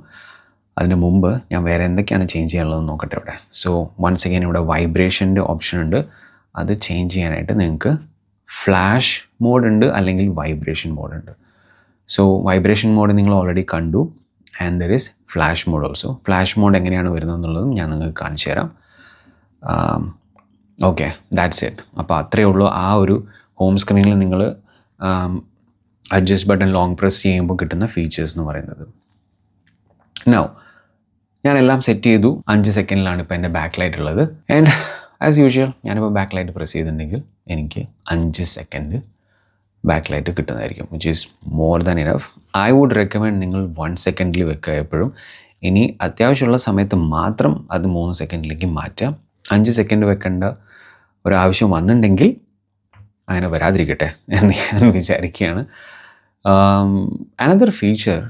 അതിന് മുമ്പ് ഞാൻ വേറെ എന്തൊക്കെയാണ് ചേഞ്ച് ചെയ്യാനുള്ളതെന്ന് നോക്കട്ടെ ഇവിടെ. സോ വൺസ് അഗൈൻ ഇവിടെ വൈബ്രേഷൻ്റെ ഓപ്ഷൻ ഉണ്ട്. അത് ചേഞ്ച് ചെയ്യാനായിട്ട് നിങ്ങൾക്ക് ഫ്ലാഷ് മോഡ് ഉണ്ട് അല്ലെങ്കിൽ വൈബ്രേഷൻ മോഡ് ഉണ്ട്. സോ വൈബ്രേഷൻ മോഡ് നിങ്ങൾ ഓൾറെഡി കണ്ടു, and there is flash mode also. Flash mode എങ്ങനെയാണ് വരുന്നത് എന്നുള്ളതും ഞാൻ നിങ്ങൾക്ക് കാണിച്ചു തരാം. Okay, that's it. അപ്പോൾ അത്രയേ ഉള്ളൂ. ആ ഒരു ഹോം സ്ക്രീനിൽ നിങ്ങൾ അഡ്ജസ്റ്റ് ബട്ടൺ ലോങ് പ്രസ് ചെയ്യുമ്പോൾ കിട്ടുന്ന ഫീച്ചേഴ്സ് എന്ന് പറയുന്നത്. നൗ ഞാനെല്ലാം സെറ്റ് ചെയ്തു. 5 സെക്കൻഡിലാണ് ഇപ്പോൾ എൻ്റെ ബാക്ക് ലൈറ്റ് ഉള്ളത്. ആൻഡ് ആസ് യൂഷ്വൽ ഞാനിപ്പോൾ ബാക്ക് ലൈറ്റ് പ്രസ് ചെയ്തിട്ടുണ്ടെങ്കിൽ എനിക്ക് 5 സെക്കൻഡ് ബാക്ക് ലൈറ്റ് കിട്ടുന്നതായിരിക്കും, which is more than enough. I would recommend നിങ്ങൾ 1 സെക്കൻഡിൽ വെക്കുക എപ്പോഴും. ഇനി അത്യാവശ്യമുള്ള സമയത്ത് മാത്രം അത് 3 സെക്കൻഡിലേക്ക് മാറ്റാം. 5 സെക്കൻഡ് വെക്കേണ്ട ഒരാവശ്യം വന്നിട്ടുണ്ടെങ്കിൽ അങ്ങനെ വരാതിരിക്കട്ടെ എന്ന് ഞാൻ വിചാരിക്കുകയാണ്. അനദർ ഫീച്ചർ,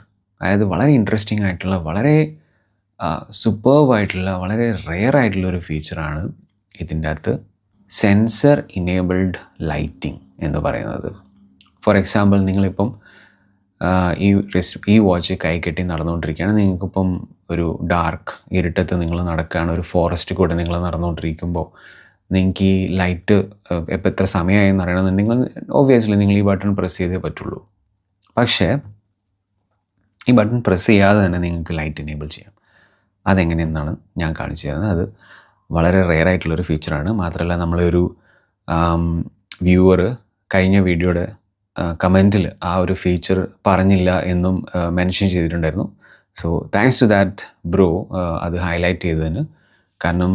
അതായത് വളരെ ഇൻട്രസ്റ്റിംഗ് ആയിട്ടുള്ള, വളരെ സൂപ്പർബായിട്ടുള്ള, വളരെ റെയർ ആയിട്ടുള്ളൊരു ഫീച്ചറാണ് ഇതിൻ്റെ അകത്ത് സെൻസർ ഇനേബിൾഡ് ലൈറ്റിംഗ് എന്ന് പറയുന്നത്. ഫോർ എക്സാമ്പിൾ, നിങ്ങളിപ്പം ഈ വാച്ച് കൈ കെട്ടി നടന്നുകൊണ്ടിരിക്കുകയാണ്. നിങ്ങൾക്കിപ്പം ഒരു ഡാർക്ക് ഇരുട്ടത്ത് നിങ്ങൾ നടക്കുകയാണ്, ഒരു ഫോറസ്റ്റ് കൂടെ നിങ്ങൾ നടന്നുകൊണ്ടിരിക്കുമ്പോൾ നിങ്ങൾക്ക് ഈ ലൈറ്റ് ഇപ്പോൾ എത്ര സമയമായെന്ന് അറിയണമെന്നുണ്ടെങ്കിൽ ഓബ്വിയസ്ലി നിങ്ങൾ ഈ ബട്ടൺ പ്രസ് ചെയ്തേ പറ്റുള്ളൂ. പക്ഷേ ഈ ബട്ടൺ പ്രസ് ചെയ്യാതെ തന്നെ നിങ്ങൾക്ക് ലൈറ്റ് എനേബിൾ ചെയ്യാം. അതെങ്ങനെയെന്നാണ് ഞാൻ കാണിച്ചു തരുന്നത്. അത് വളരെ റെയർ ആയിട്ടുള്ളൊരു ഫീച്ചറാണ്. മാത്രമല്ല നമ്മളൊരു വ്യൂവർ കഴിഞ്ഞ വീഡിയോയുടെ കമൻറ്റിൽ ആ ഒരു ഫീച്ചർ പറഞ്ഞില്ല എന്നും മെൻഷൻ ചെയ്തിട്ടുണ്ടായിരുന്നു. So thanks to that bro അത് ഹൈലൈറ്റ് ചെയ്തതിന്. കാരണം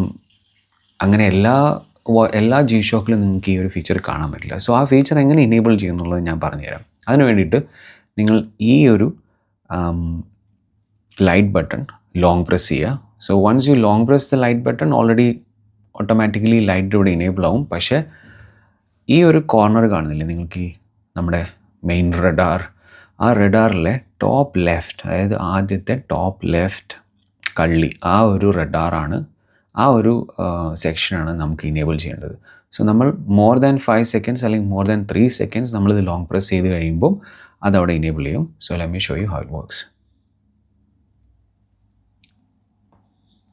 അങ്ങനെ എല്ലാ G-Shockലും നിങ്ങൾക്ക് ഈ ഒരു ഫീച്ചർ കാണാൻ പറ്റില്ല. സോ ആ ഫീച്ചർ എങ്ങനെ ഇനേബിൾ ചെയ്യുന്നുള്ളത് ഞാൻ പറഞ്ഞുതരാം. അതിന് വേണ്ടിയിട്ട് നിങ്ങൾ ഈ ഒരു ലൈറ്റ് ബട്ടൺ ലോങ് പ്രസ് ചെയ്യുക. So once you long press the light button already automatically light ഇവിടെ ഇനേബിൾ ആവും. പക്ഷേ ഈ ഒരു കോർണർ കാണുന്നില്ലേ നിങ്ങൾക്ക്, ഈ നമ്മുടെ മെയിൻ റഡാർ, ആ റഡാറിലെ ടോപ്പ് ലെഫ്റ്റ്, അതായത് ആദ്യത്തെ ടോപ്പ് ലെഫ്റ്റ് കള്ളി, ആ ഒരു റഡാറാണ്, ആ ഒരു സെക്ഷനാണ് നമുക്ക് ഇനേബിൾ ചെയ്യേണ്ടത്. സോ നമ്മൾ മോർ ദാൻ 5 സെക്കൻഡ്സ് അല്ലെങ്കിൽ മോർ ദാൻ 3 സെക്കൻഡ്സ് നമ്മളിത് ലോങ് പ്രസ് ചെയ്ത് കഴിയുമ്പോൾ അതവിടെ ഇനേബിൾ ചെയ്യും. So let me show you how it works.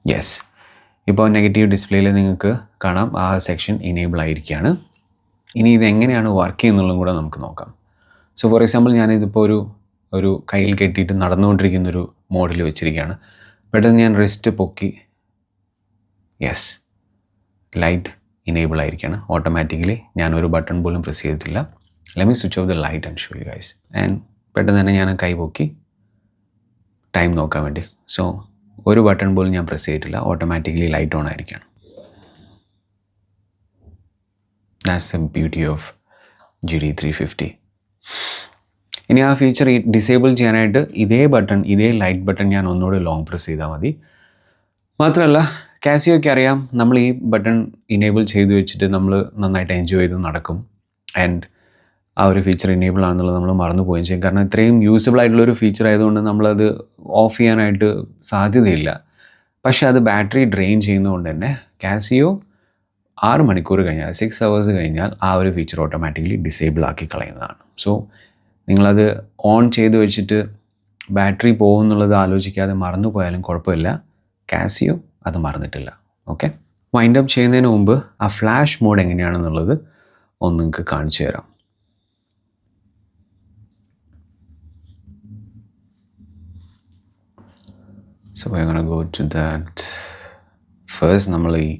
Yes, ഇപ്പോൾ നെഗറ്റീവ് ഡിസ്പ്ലേയിൽ നിങ്ങൾക്ക് കാണാം ആ സെക്ഷൻ ഇനേബിൾ ആയിരിക്കുകയാണ്. ഇനി ഇതെങ്ങനെയാണ് വർക്ക് ചെയ്യുന്നുള്ളതും കൂടെ നമുക്ക് നോക്കാം. സോ ഫോർ എക്സാമ്പിൾ ഞാനിതിപ്പോൾ ഒരു കയ്യിൽ കെട്ടിയിട്ട് നടന്നുകൊണ്ടിരിക്കുന്നൊരു മോഡിൽ വെച്ചിരിക്കുകയാണ്. പെട്ടെന്ന് ഞാൻ റിസ്റ്റ് പൊക്കി, യെസ്, ലൈറ്റ് ഇനേബിൾ ആയിരിക്കുകയാണ് ഓട്ടോമാറ്റിക്കലി. ഞാനൊരു ബട്ടൺ പോലും പ്രസ് ചെയ്തിട്ടില്ല. Let me switch off the light and show you guys. And പെട്ടെന്ന് തന്നെ ഞാൻ കൈ പൊക്കി ടൈം നോക്കാൻ വേണ്ടി. സോ ഒരു ബട്ടൺ പോലും ഞാൻ പ്രസ് ചെയ്തിട്ടില്ല, ഓട്ടോമാറ്റിക്കലി ലൈറ്റ് ഓൺ ആയിരിക്കുകയാണ്. That's the beauty of GD350. ഇനി ആ ഫീച്ചർ ഡിസേബിൾ ചെയ്യാനായിട്ട് ഇതേ ലൈറ്റ് ബട്ടൺ ഞാൻ ഒന്നുകൂടി ലോങ് പ്രസ് ചെയ്താൽ മതി. മാത്രമല്ല കാസിയോയ്ക്ക് അറിയാം നമ്മൾ ഈ ബട്ടൺ ഇനേബിൾ ചെയ്ത് വെച്ചിട്ട് നമ്മൾ നന്നായിട്ട് എൻജോയ് ചെയ്ത് നടക്കും. ആൻഡ് ആ ഒരു ഫീച്ചർ ഇനേബിൾ ആണെന്നുള്ളത് നമ്മൾ മറന്നു പോവുകയും ചെയ്യും. കാരണം ഇത്രയും യൂസബിൾ ആയിട്ടുള്ളൊരു ഫീച്ചർ ആയതുകൊണ്ട് നമ്മളത് ഓഫ് ചെയ്യാനായിട്ട് സാധ്യതയില്ല. പക്ഷേ അത് ബാറ്ററി ഡ്രെയിൻ ചെയ്യുന്നതുകൊണ്ട് തന്നെ കാസിയോ 6 മണിക്കൂർ കഴിഞ്ഞാൽ 6 hours കഴിഞ്ഞാൽ ആ ഒരു ഫീച്ചർ ഓട്ടോമാറ്റിക്കലി ഡിസേബിൾ ആക്കി കളയുന്നതാണ്. സോ നിങ്ങളത് ഓൺ ചെയ്ത് വെച്ചിട്ട് ബാറ്ററി പോകുമെന്നുള്ളത് ആലോചിക്കാതെ മറന്നു പോയാലും കുഴപ്പമില്ല, കാസിയോ അത് മറന്നിട്ടില്ല. ഓക്കെ, വൈൻഡ് അപ്പ് ചെയ്യുന്നതിന് മുമ്പ് ആ ഫ്ലാഷ് മോഡ് എങ്ങനെയാണെന്നുള്ളത് ഒന്ന് നിങ്ങൾക്ക് കാണിച്ചു തരാം. So we're gonna go to that. First നമ്മൾ ഈ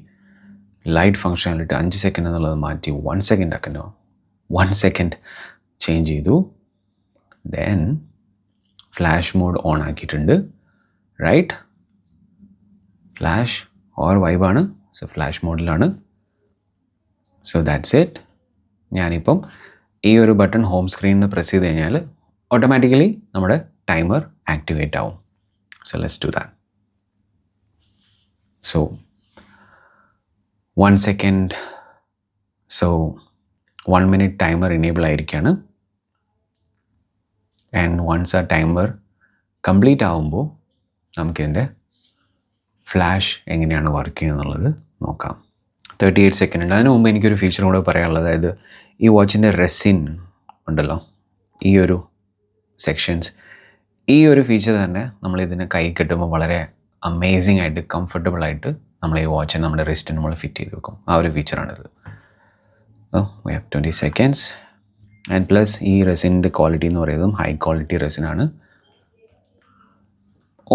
ലൈറ്റ് ഫങ്ഷനാലിറ്റി 5 സെക്കൻഡ് എന്നുള്ളത് മാറ്റി 1 സെക്കൻഡ് ആക്കണോ. 1 സെക്കൻഡ് ചേഞ്ച് ചെയ്തു. ദെൻ ഫ്ലാഷ് മോഡ് ഓൺ ആക്കിയിട്ടുണ്ട്. റൈറ്റ്, ഫ്ലാഷ് ഓർ വൈബാണ്. സോ ഫ്ലാഷ് മോഡിലാണ്. So that's it. ഞാനിപ്പം ഈ ഒരു ബട്ടൺ ഹോം സ്ക്രീനിൽ പ്രസ് ചെയ്ത് കഴിഞ്ഞാൽ ഓട്ടോമാറ്റിക്കലി നമ്മുടെ ടൈമർ ആക്ടിവേറ്റ് ആവും. So let's do that. So 1 second, so 1 minute timer enable ആയിരിക്കുകയാണ്. ആൻഡ് വൺസ് ആ ടൈമർ കംപ്ലീറ്റ് ആകുമ്പോൾ നമുക്കിതിൻ്റെ ഫ്ലാഷ് എങ്ങനെയാണ് വർക്ക് ചെയ്യുന്നുള്ളത് നോക്കാം. 38 സെക്കൻഡ് ഉണ്ട്. അതിന് മുമ്പ് എനിക്കൊരു ഫീച്ചറും കൂടെ പറയാനുള്ളത്, അതായത് ഈ വാച്ചിൻ്റെ റെസിൻ ഉണ്ടല്ലോ, ഈ ഒരു സെക്ഷൻസ്, ഈ ഒരു ഫീച്ചർ തന്നെ നമ്മളിതിനെ കൈ കെട്ടുമ്പോൾ വളരെ അമേസിങ് ആയിട്ട് കംഫർട്ടബിൾ ആയിട്ട് നമ്മൾ ഈ വാച്ച് നമ്മുടെ റിസ്റ്റിന് നമ്മൾ ഫിറ്റ് ചെയ്ത് വെക്കും. ആ ഒരു ഫീച്ചറാണിത്. We have 20 seconds. And plus ഈ റെസിൻ്റെ ക്വാളിറ്റി എന്ന് പറയുന്നതും ഹൈ ക്വാളിറ്റി റെസിനാണ്.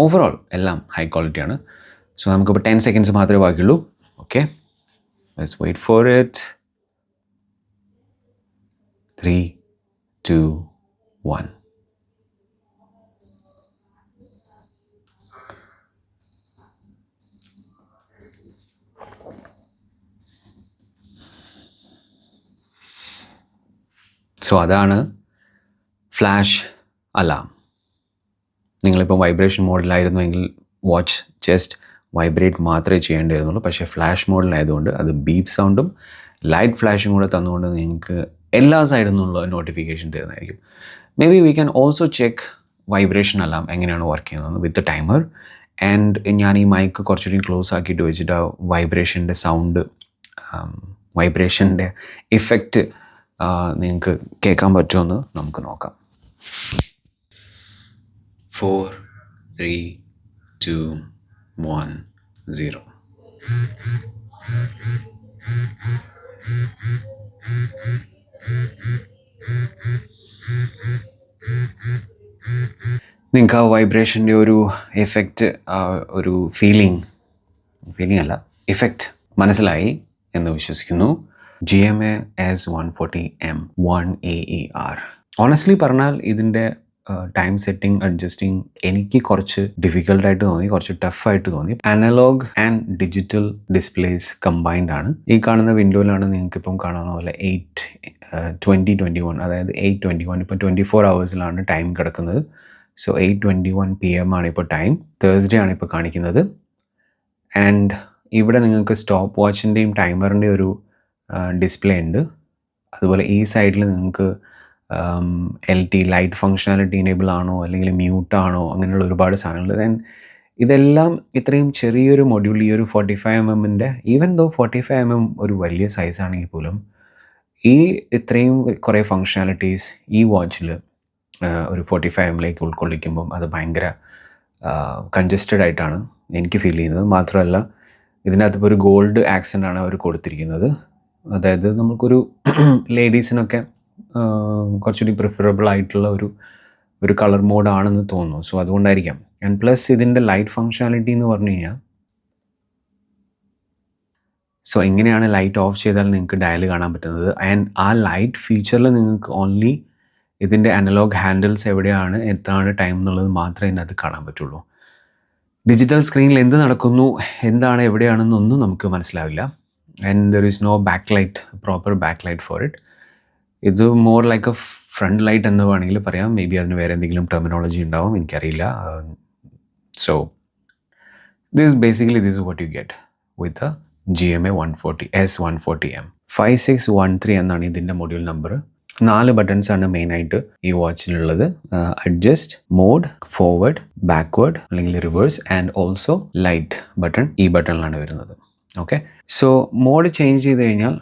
ഓവറോൾ എല്ലാം ഹൈ ക്വാളിറ്റിയാണ്. സോ നമുക്കിപ്പോൾ 10 seconds മാത്രമേ ബാക്കിയുള്ളൂ. Okay, let's wait for it. 3, 2, 1. So അതാണ് ഫ്ലാഷ് അലാം. നിങ്ങളിപ്പോൾ വൈബ്രേഷൻ മോഡിലായിരുന്നുവെങ്കിൽ വാച്ച് ജസ്റ്റ് വൈബ്രേറ്റ് മാത്രമേ ചെയ്യേണ്ടിയിരുന്നുള്ളൂ. പക്ഷേ ഫ്ലാഷ് മോഡിലായതുകൊണ്ട് അത് ബീപ്പ് സൗണ്ടും ലൈറ്റ് ഫ്ലാഷും കൂടെ തന്നുകൊണ്ട് നിങ്ങൾക്ക് എല്ലാ സൈഡിൽ നിന്നുള്ള നോട്ടിഫിക്കേഷൻ തരുന്നതായിരിക്കും. May be we can also check vibration alarm എങ്ങനെയാണ് വർക്ക് ചെയ്യുന്നത് വിത്ത് ടൈമർ. ആൻഡ് ഞാൻ ഈ മൈക്ക് കുറച്ചുകൂടി ക്ലോസ് ആക്കിയിട്ട് വെച്ചിട്ട് ആ വൈബ്രേഷൻ്റെ സൗണ്ട്, വൈബ്രേഷൻ്റെ ഇഫക്റ്റ് നിങ്ങൾക്ക് കേൾക്കാൻ പറ്റുമെന്ന് നമുക്ക് നോക്കാം. 4, 3, 2, 1, 0. നിങ്ങൾക്ക് ആ വൈബ്രേഷൻ്റെ ഒരു എഫക്റ്റ്, ഒരു ഫീലിംഗ് അല്ല, ഇഫക്റ്റ് മനസ്സിലായി എന്ന് വിശ്വസിക്കുന്നു. GMA S140M 1AER. ഓണസ്റ്റ്ലി പറഞ്ഞാൽ ഇതിൻ്റെ ടൈം സെറ്റിംഗ് അഡ്ജസ്റ്റിംഗ് എനിക്ക് കുറച്ച് ഡിഫിക്കൽട്ടായിട്ട് തോന്നി, കുറച്ച് ടഫായിട്ട് തോന്നി. Analogue and digital displays combined ആണ്. ഈ കാണുന്ന വിൻഡോയിലാണ് നിങ്ങൾക്കിപ്പം കാണുന്ന പോലെ 8:20-21, അതായത് 8:21. ഇപ്പോൾ 24 hours ടൈം കിടക്കുന്നത്. സോ 8:21 PM ആണ് ഇപ്പോൾ ടൈം. തേഴ്സ്ഡേ ആണ് ഇപ്പോൾ കാണിക്കുന്നത്. ആൻഡ് ഇവിടെ നിങ്ങൾക്ക് സ്റ്റോപ്പ് വാച്ചിൻ്റെയും ടൈമറിൻ്റെയും ഒരു ഡിസ്പ്ലേ ഉണ്ട്. അതുപോലെ ഈ സൈഡിൽ നിങ്ങൾക്ക് LT ലൈറ്റ് ഫങ്ഷനാലിറ്റി ഇനേബിൾ ആണോ അല്ലെങ്കിൽ മ്യൂട്ടാണോ അങ്ങനെയുള്ള ഒരുപാട് സാധനങ്ങൾ. ദെൻ ഇതെല്ലാം ഇത്രയും ചെറിയൊരു മൊഡ്യൂൾ, ഈ ഒരു 45mm, ഈവൻ ദോ 45mm ഒരു വലിയ സൈസാണെങ്കിൽ പോലും ഈ ഇത്രയും കുറേ ഫങ്ഷനാലിറ്റീസ് ഈ വാച്ചിൽ ഒരു 45mm ഉൾക്കൊള്ളിക്കുമ്പം അത് ഭയങ്കര കൺജസ്റ്റഡ് ആയിട്ടാണ് എനിക്ക് ഫീൽ ചെയ്യുന്നത്. മാത്രമല്ല ഇതിനകത്ത് ഒരു ഗോൾഡ് ആക്സൻ്റ് ആണ് അവർ കൊടുത്തിരിക്കുന്നത്. അതായത് നമുക്കൊരു ലേഡീസിനൊക്കെ കുറച്ചുകൂടി പ്രിഫറബിൾ ആയിട്ടുള്ള ഒരു കളർ മോഡാണെന്ന് തോന്നുന്നു. സോ അതുകൊണ്ടായിരിക്കാം. ആൻഡ് പ്ലസ് ഇതിൻ്റെ ലൈറ്റ് ഫങ്ക്ഷനാലിറ്റി എന്ന് പറഞ്ഞു കഴിഞ്ഞാൽ, സോ എങ്ങനെയാണ് ലൈറ്റ് ഓഫ് ചെയ്താൽ നിങ്ങൾക്ക് ഡയൽ കാണാൻ പറ്റുന്നത്. ആൻഡ് ആ ലൈറ്റ് ഫീച്ചറിൽ നിങ്ങൾക്ക് ഓൺലി ഇതിൻ്റെ അനലോഗ് ഹാൻഡിൽസ് എവിടെയാണ്, എത്രയാണ് ടൈം എന്നുള്ളത് മാത്രമേ ഇതിനകത്ത് കാണാൻ പറ്റുള്ളൂ. ഡിജിറ്റൽ സ്ക്രീനിൽ എന്ത് നടക്കുന്നു, എന്താണ് എവിടെയാണെന്നൊന്നും നമുക്ക് മനസ്സിലാവില്ല. And there is no back light, proper back light for it. ഇത് more like a front light എന്ന് വേണമെങ്കിൽ പറയാം. മേ ബി അതിന് വേറെ എന്തെങ്കിലും ടെർമിനോളജി ഉണ്ടാവും, എനിക്കറിയില്ല. So this is what you get with GMA 140 S140M 5613 എന്നാണ് ഇതിൻ്റെ മൊഡ്യൂൾ നമ്പർ. 4 ബട്ടൺസ് ആണ് മെയിനായിട്ട് ഈ വാച്ചിലുള്ളത്. അഡ്ജസ്റ്റ്, മോഡ്, ഫോർവേഡ്, ബാക്ക്വേർഡ് അല്ലെങ്കിൽ reverse, and also light button ഈ ബട്ടണിലാണ് വരുന്നത്. ഓക്കെ, സോ മോഡ് ചേഞ്ച് ചെയ്ത് കഴിഞ്ഞാൽ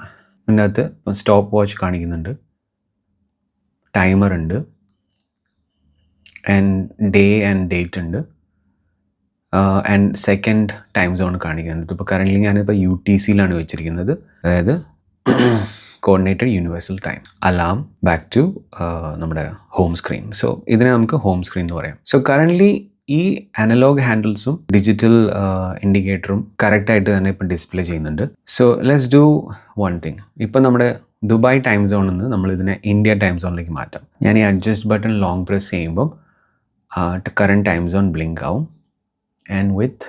ഇതിനകത്ത് സ്റ്റോപ്പ് വാച്ച് കാണിക്കുന്നുണ്ട്, ടൈമർ ഉണ്ട്, ആൻഡ് ഡേ ആൻഡ് ഡേറ്റ് ഉണ്ട്, ആൻഡ് സെക്കൻഡ് ടൈം സോൺ കാണിക്കുന്നത്. ഇപ്പോൾ കറൻ്റ്ലി ഞാനിപ്പോൾ UTCയിലാണ് വെച്ചിരിക്കുന്നത്, അതായത് coordinated universal time. Alarm, back to നമ്മുടെ ഹോം സ്ക്രീൻ. സോ ഇതിനെ നമുക്ക് ഹോം സ്ക്രീൻ എന്ന് പറയാം. സോ കറൻ്റ്ലി ഈ അനലോഗ് ഹാൻഡിൽസും ഡിജിറ്റൽ ഇൻഡിക്കേറ്ററും കറക്റ്റായിട്ട് തന്നെ ഇപ്പം ഡിസ്പ്ലേ ചെയ്യുന്നുണ്ട്. So let's do one thing. ഇപ്പം നമ്മുടെ ദുബായ് ടൈം സോണിൽ നിന്ന് നമ്മൾ ഇതിനെ ഇന്ത്യ ടൈം സോണിലേക്ക് മാറ്റാം. ഞാൻ ഈ അഡ്ജസ്റ്റ് ബട്ടൺ ലോങ് പ്രസ് ചെയ്യുമ്പം കറണ്ട് ടൈം സോൺ ബ്ലിങ്ക് ആവും. And with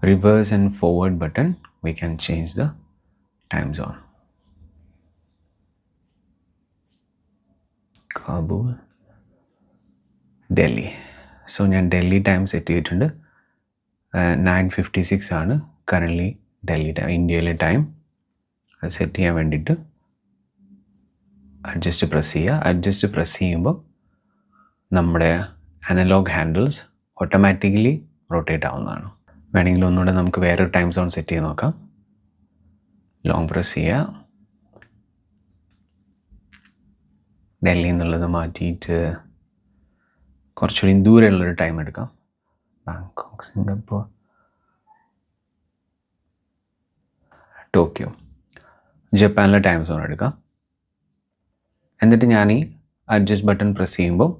reverse and forward button we can change the time zone. Kabul, Delhi. So ഞാൻ ഡൽഹി ടൈം സെറ്റ് ചെയ്തിട്ടുണ്ട്. 9:56 ആണ് കറൻ്റ്ലി ഡൽഹി ടൈം, ഇന്ത്യയിലെ ടൈം. അത് സെറ്റ് ചെയ്യാൻ വേണ്ടിയിട്ട് അഡ്ജസ്റ്റ് പ്രസ് ചെയ്യുക. അഡ്ജസ്റ്റ് പ്രസ് ചെയ്യുമ്പോൾ നമ്മുടെ അനലോഗ് ഹാൻഡിൽസ് ഓട്ടോമാറ്റിക്കലി റൊട്ടേറ്റ് ആവുന്നതാണ്. വേണമെങ്കിൽ ഒന്നുകൂടെ നമുക്ക് വേറൊരു ടൈം സോൺ സെറ്റ് ചെയ്ത് നോക്കാം. ലോങ് പ്രസ് ചെയ്യുക, ഡൽഹി എന്നുള്ളത് മാറ്റിയിട്ട് കുറച്ചുകൂടി ദൂരെയുള്ളൊരു ടൈം എടുക്കാം. ബാങ്കോക്ക്, സിംഗപ്പൂർ, ടോക്കിയോ, ജപ്പാനിലെ ടൈം സോൺ എടുക്കാം. എന്നിട്ട് ഞാൻ ഈ അഡ്ജസ്റ്റ് ബട്ടൺ പ്രസ് ചെയ്യുമ്പോൾ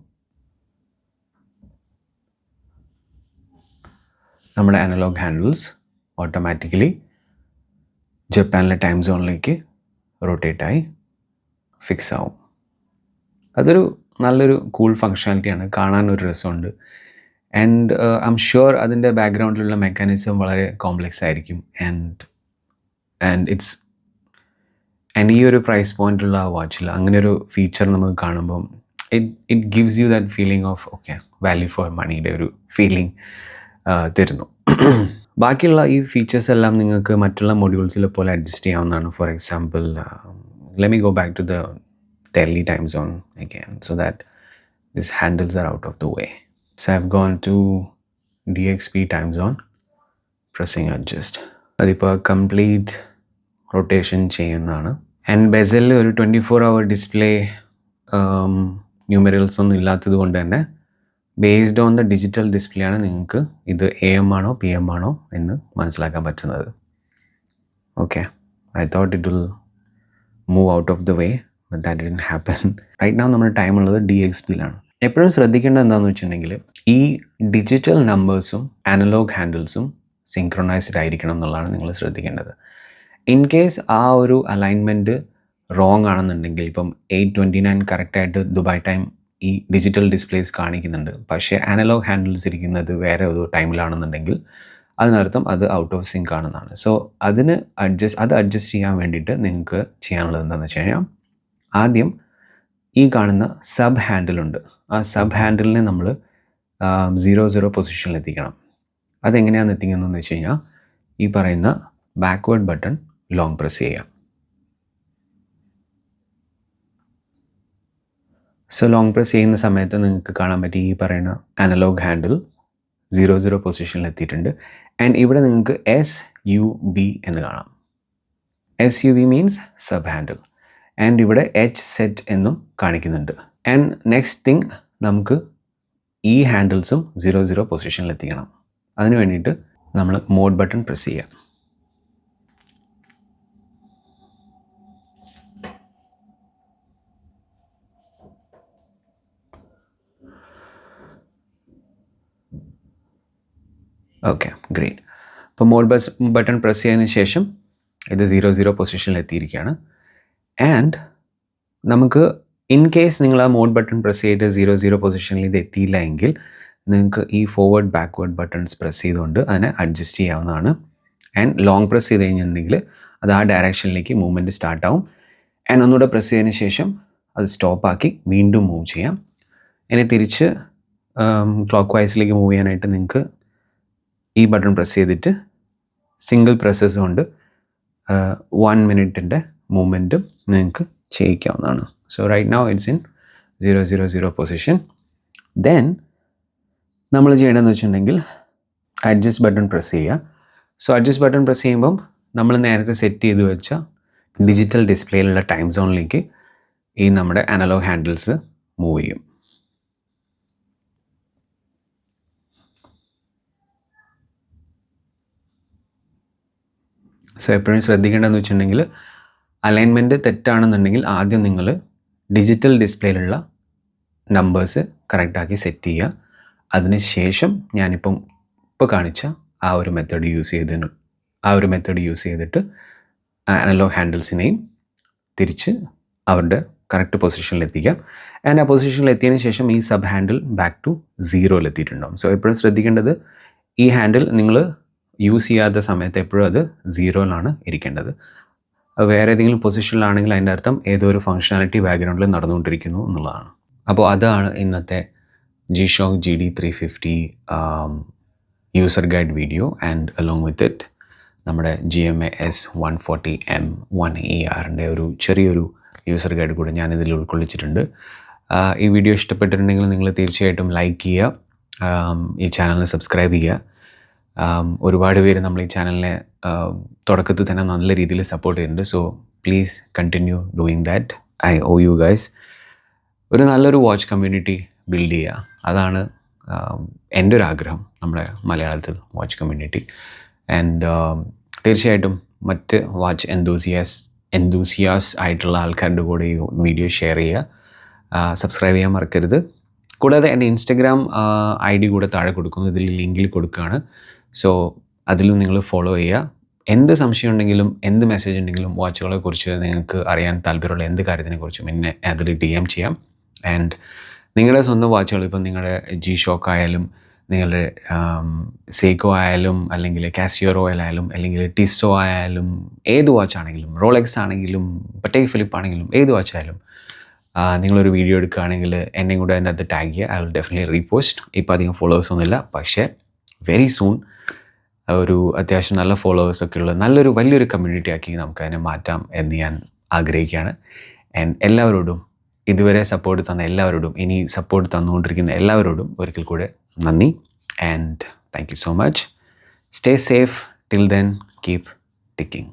നമ്മുടെ അനലോഗ് ഹാൻഡിൽസ് ഓട്ടോമാറ്റിക്കലി ജപ്പാനിലെ ടൈം സോണിലേക്ക് റൊട്ടേറ്റായി ഫിക്സ് ആവും. അതൊരു നല്ലൊരു കൂൾ ഫങ്ഷനാലിറ്റിയാണ്, കാണാനൊരു രസമുണ്ട്. ആൻഡ് ഐ എം ഷുവർ അതിൻ്റെ ബാക്ക്ഗ്രൗണ്ടിലുള്ള മെക്കാനിസം വളരെ കോംപ്ലെക്സ് ആയിരിക്കും. ആൻഡ് ഈ ഒരു പ്രൈസ് പോയിൻ്റുള്ള വാച്ചിൽ അങ്ങനെ ഒരു ഫീച്ചർ നമുക്ക് കാണുമ്പം it gives you that feeling of okay, value for മണിയുടെ ഒരു ഫീലിംഗ് തരുന്നു. ബാക്കിയുള്ള ഈ ഫീച്ചേഴ്സ് എല്ലാം നിങ്ങൾക്ക് മറ്റുള്ള മൊഡ്യൂൾസിലെ പോലെ അഡ്ജസ്റ്റ് ചെയ്യാവുന്നതാണ്. For example, let me go back to the Delhi time zone again so that these handles are out of the way. So I've gone to DXP time zone, pressing adjust. അതിപ്പോൾ complete rotation ചെയ്യുന്നതാണ്. And ബെസലിൽ ഒരു 24-hour display ന്യൂമറിയൽസ് ഒന്നും ഇല്ലാത്തത് കൊണ്ട് തന്നെ based on the digital display ആണ് നിങ്ങൾക്ക് ഇത് AM ആണോ PM ആണോ എന്ന് മനസ്സിലാക്കാൻ പറ്റുന്നത്. Okay, I thought it will move out of the way, but that didn't happen. Right now നമ്മുടെ ടൈം ഉള്ളത് DXPയിലാണ്. എപ്പോഴും ശ്രദ്ധിക്കേണ്ടത് എന്താണെന്ന് വെച്ചിട്ടുണ്ടെങ്കിൽ ഈ ഡിജിറ്റൽ നമ്പേഴ്സും അനലോഗ് ഹാൻഡിൽസും സിങ്ക്രൊണൈസ്ഡ് ആയിരിക്കണം എന്നുള്ളതാണ് നിങ്ങൾ ശ്രദ്ധിക്കേണ്ടത്. ഇൻ കേസ് ആ ഒരു അലൈൻമെൻറ്റ് റോങ് ആണെന്നുണ്ടെങ്കിൽ, ഇപ്പം 8:29 കറക്റ്റായിട്ട് ദുബായ് ടൈം ഈ ഡിജിറ്റൽ ഡിസ്പ്ലേസ് കാണിക്കുന്നുണ്ട്, പക്ഷേ അനലോഗ് ഹാൻഡിൽസ് ഇരിക്കുന്നത് വേറെ ഒരു ടൈമിലാണെന്നുണ്ടെങ്കിൽ അതിനർത്ഥം അത് ഔട്ട് ഓഫ് സിങ്ക് ആണെന്നാണ്. സോ അത് അഡ്ജസ്റ്റ് ചെയ്യാൻ വേണ്ടിയിട്ട് നിങ്ങൾക്ക് ചെയ്യാനുള്ളത് എന്താണെന്ന് വെച്ച് കഴിഞ്ഞാൽ, ആദ്യം ഈ കാണുന്ന സബ് ഹാൻഡിലുണ്ട്, ആ സബ് ഹാൻഡിലിനെ നമ്മൾ 00 പൊസിഷനിൽ എത്തിക്കണം. അതെങ്ങനെയാണ് എത്തിക്കുന്നതെന്ന് വെച്ച് കഴിഞ്ഞാൽ ഈ പറയുന്ന ബാക്ക്വേർഡ് ബട്ടൺ ലോങ് പ്രസ് ചെയ്യാം. സോ ലോങ് പ്രസ് ചെയ്യുന്ന സമയത്ത് നിങ്ങൾക്ക് കാണാൻ പറ്റി ഈ പറയുന്ന അനലോഗ് ഹാൻഡിൽ 00 പൊസിഷനിൽ എത്തിയിട്ടുണ്ട്. ആൻഡ് ഇവിടെ നിങ്ങൾക്ക് SUB എന്ന് കാണാം. SUB means sub handle. And ഇവിടെ HZ എന്നും കാണിക്കുന്നുണ്ട്. ആൻഡ് നെക്സ്റ്റ് തിങ്, നമുക്ക് ഈ ഹാൻഡിൽസും 00 പൊസിഷനിൽ എത്തിക്കണം. അതിന് വേണ്ടിയിട്ട് നമ്മൾ മോഡ് ബട്ടൺ പ്രസ് ചെയ്യാം. Okay, great. അപ്പോൾ മോഡ് ബട്ടൺ പ്രസ് ചെയ്തതിന് ശേഷം ഇത് 00 പൊസിഷനിൽ എത്തിയിരിക്കുകയാണ്. ആൻഡ് നമുക്ക് ഇൻ കേസ് നിങ്ങൾ ആ മോഡ് ബട്ടൺ പ്രസ് ചെയ്ത് 00 പൊസിഷനിൽ ഇത് എത്തിയില്ല എങ്കിൽ നിങ്ങൾക്ക് ഈ ഫോർവേഡ് ബാക്ക്വേർഡ് ബട്ടൺസ് പ്രസ് ചെയ്തുകൊണ്ട് അതിനെ അഡ്ജസ്റ്റ് ചെയ്യാവുന്നതാണ്. ആൻഡ് ലോങ് പ്രസ് ചെയ്ത് കഴിഞ്ഞിട്ടുണ്ടെങ്കിൽ അത് ആ ഡയറക്ഷനിലേക്ക് മൂവ്മെൻറ്റ് സ്റ്റാർട്ടാവും. ആൻഡ് ഒന്നുകൂടെ പ്രസ് ചെയ്തതിന് ശേഷം അത് സ്റ്റോപ്പാക്കി വീണ്ടും മൂവ് ചെയ്യാം. ഇനി തിരിച്ച് ക്ലോക്ക് വൈസിലേക്ക് മൂവ് ചെയ്യാനായിട്ട് നിങ്ങൾക്ക് ഈ ബട്ടൺ പ്രസ് ചെയ്തിട്ട് സിംഗിൾ പ്രസ്സസ് കൊണ്ട് 1 മിനിറ്റിൻ്റെ മൂവ്മെൻറ്റും നിങ്ങൾക്ക് ചെയ്യിക്കാവുന്നതാണ്. So right now it's in 000 position. Then നമ്മൾ ചെയ്യേണ്ടതെന്ന് വെച്ചിട്ടുണ്ടെങ്കിൽ അഡ്ജസ്റ്റ് ബട്ടൺ പ്രസ് ചെയ്യുക. സോ അഡ്ജസ്റ്റ് ബട്ടൺ പ്രസ് ചെയ്യുമ്പം നമ്മൾ നേരത്തെ സെറ്റ് ചെയ്ത് വെച്ച ഡിജിറ്റൽ ഡിസ്പ്ലേയിലുള്ള ടൈം സോണിലേക്ക് ഈ നമ്മുടെ അനലോഗ് ഹാൻഡിൽസ് മൂവ് ചെയ്യും. സോ എപ്പോഴും ശ്രദ്ധിക്കേണ്ടതെന്ന് വെച്ചിട്ടുണ്ടെങ്കിൽ അലൈൻമെൻറ്റ് തെറ്റാണെന്നുണ്ടെങ്കിൽ ആദ്യം നിങ്ങൾ ഡിജിറ്റൽ ഡിസ്പ്ലേയിലുള്ള നമ്പേഴ്സ് കറക്റ്റാക്കി സെറ്റ് ചെയ്യുക. അതിനുശേഷം ഞാനിപ്പോൾ കാണിച്ച ആ ഒരു മെത്തേഡ് യൂസ് ചെയ്തിട്ട് അനലോഗ് ഹാൻഡിൽസിനെയും തിരിച്ച് അവരുടെ കറക്റ്റ് പൊസിഷനിൽ എത്തിക്കാം. ആൻഡ് ആ പൊസിഷനിൽ എത്തിയതിന് ശേഷം ഈ സബ് ഹാൻഡിൽ ബാക്ക് ടു 0 എത്തിയിട്ടുണ്ടാകും. സോ എപ്പോഴും ശ്രദ്ധിക്കേണ്ടത് ഈ ഹാൻഡിൽ നിങ്ങൾ യൂസ് ചെയ്യാത്ത സമയത്ത് എപ്പോഴും അത് 0 ഇരിക്കേണ്ടത്. വേറെ ഏതെങ്കിലും പൊസിഷനിലാണെങ്കിൽ അതിൻ്റെ അർത്ഥം ഏതോ ഒരു ഫങ്ഷനാലിറ്റി ബാക്ക്ഗ്രൗണ്ടിൽ നടന്നുകൊണ്ടിരിക്കുന്നു എന്നുള്ളതാണ്. അപ്പോൾ അതാണ് ഇന്നത്തെ G-Shock GD350 user guide video. And along with it നമ്മുടെ GMA S140M 1ARൻ്റെ ഒരു ചെറിയൊരു യൂസർ ഗൈഡ് കൂടെ ഞാനിതിൽ ഉൾക്കൊള്ളിച്ചിട്ടുണ്ട്. ഈ വീഡിയോ ഇഷ്ടപ്പെട്ടിട്ടുണ്ടെങ്കിൽ നിങ്ങൾ തീർച്ചയായിട്ടും ലൈക്ക് ചെയ്യുക, ഈ ചാനലിനെ സബ്സ്ക്രൈബ് ചെയ്യുക. ഒരുപാട് പേര് നമ്മൾ ഈ ചാനലിനെ തുടക്കത്തിൽ തന്നെ നല്ല രീതിയിൽ സപ്പോർട്ട് ചെയ്യുന്നുണ്ട്. So please continue doing that. I owe you guys. ഒരു നല്ലൊരു വാച്ച് കമ്മ്യൂണിറ്റി ബിൽഡ് ചെയ്യുക, അതാണ് എൻ്റെ ഒരു ആഗ്രഹം, നമ്മുടെ മലയാളത്തിൽ വാച്ച് കമ്മ്യൂണിറ്റി. ആൻഡ് തീർച്ചയായിട്ടും മറ്റ് വാച്ച് എന്തൂസിയാസ് ആയിട്ടുള്ള ആൾക്കാരുടെ കൂടെ ഈ വീഡിയോ ഷെയർ ചെയ്യുക, സബ്സ്ക്രൈബ് ചെയ്യാൻ മറക്കരുത്. കൂടാതെ എൻ്റെ ഇൻസ്റ്റഗ്രാം ID കൂടെ താഴെ കൊടുക്കുന്നു, ഇതിൽ ലിങ്കിൽ കൊടുക്കുകയാണ്. സോ അതിലും നിങ്ങൾ ഫോളോ ചെയ്യുക. എന്ത് സംശയം ഉണ്ടെങ്കിലും എന്ത് മെസ്സേജ് ഉണ്ടെങ്കിലും വാച്ചുകളെക്കുറിച്ച് നിങ്ങൾക്ക് അറിയാൻ താല്പര്യമുള്ള എന്ത് കാര്യത്തിനെക്കുറിച്ചും എന്നെ അതിൽ DM ചെയ്യാം. ആൻഡ് നിങ്ങളുടെ സ്വന്തം വാച്ചുകൾ, ഇപ്പം നിങ്ങളുടെ G-Shock ആയാലും നിങ്ങളുടെ സേക്കോ ആയാലും അല്ലെങ്കിൽ കാസിയോ ആയാലും അല്ലെങ്കിൽ ടിസോ ആയാലും ഏത് വാച്ചാണെങ്കിലും, റോളെക്സ് ആണെങ്കിലും പട്ടേക് ഫിലിപ്പ് ആണെങ്കിലും ഏത് വാച്ചായാലും നിങ്ങളൊരു വീഡിയോ എടുക്കുകയാണെങ്കിൽ എന്നെയും കൂടെ അതിൻ്റെ അകത്ത് ടാഗ് ചെയ്യുക. I will definitely repost. ഇപ്പോൾ അധികം ഫോളോവേഴ്സ് ഒന്നുമില്ല, പക്ഷേ വെരി സൂൺ ഒരു അത്യാവശ്യം നല്ല ഫോളോവേഴ്സൊക്കെ ഉള്ള നല്ലൊരു വലിയൊരു കമ്മ്യൂണിറ്റി ആക്കി നമുക്കതിനെ മാറ്റാം എന്ന് ഞാൻ ആഗ്രഹിക്കുകയാണ്. ആൻഡ് എല്ലാവരോടും ഇതുവരെ സപ്പോർട്ട് തന്ന എല്ലാവരോടും ഇനി സപ്പോർട്ട് തന്നുകൊണ്ടിരിക്കുന്ന എല്ലാവരോടും ഒരിക്കൽ കൂടെ നന്ദി. And thank you so much. Stay safe. Till then keep ticking.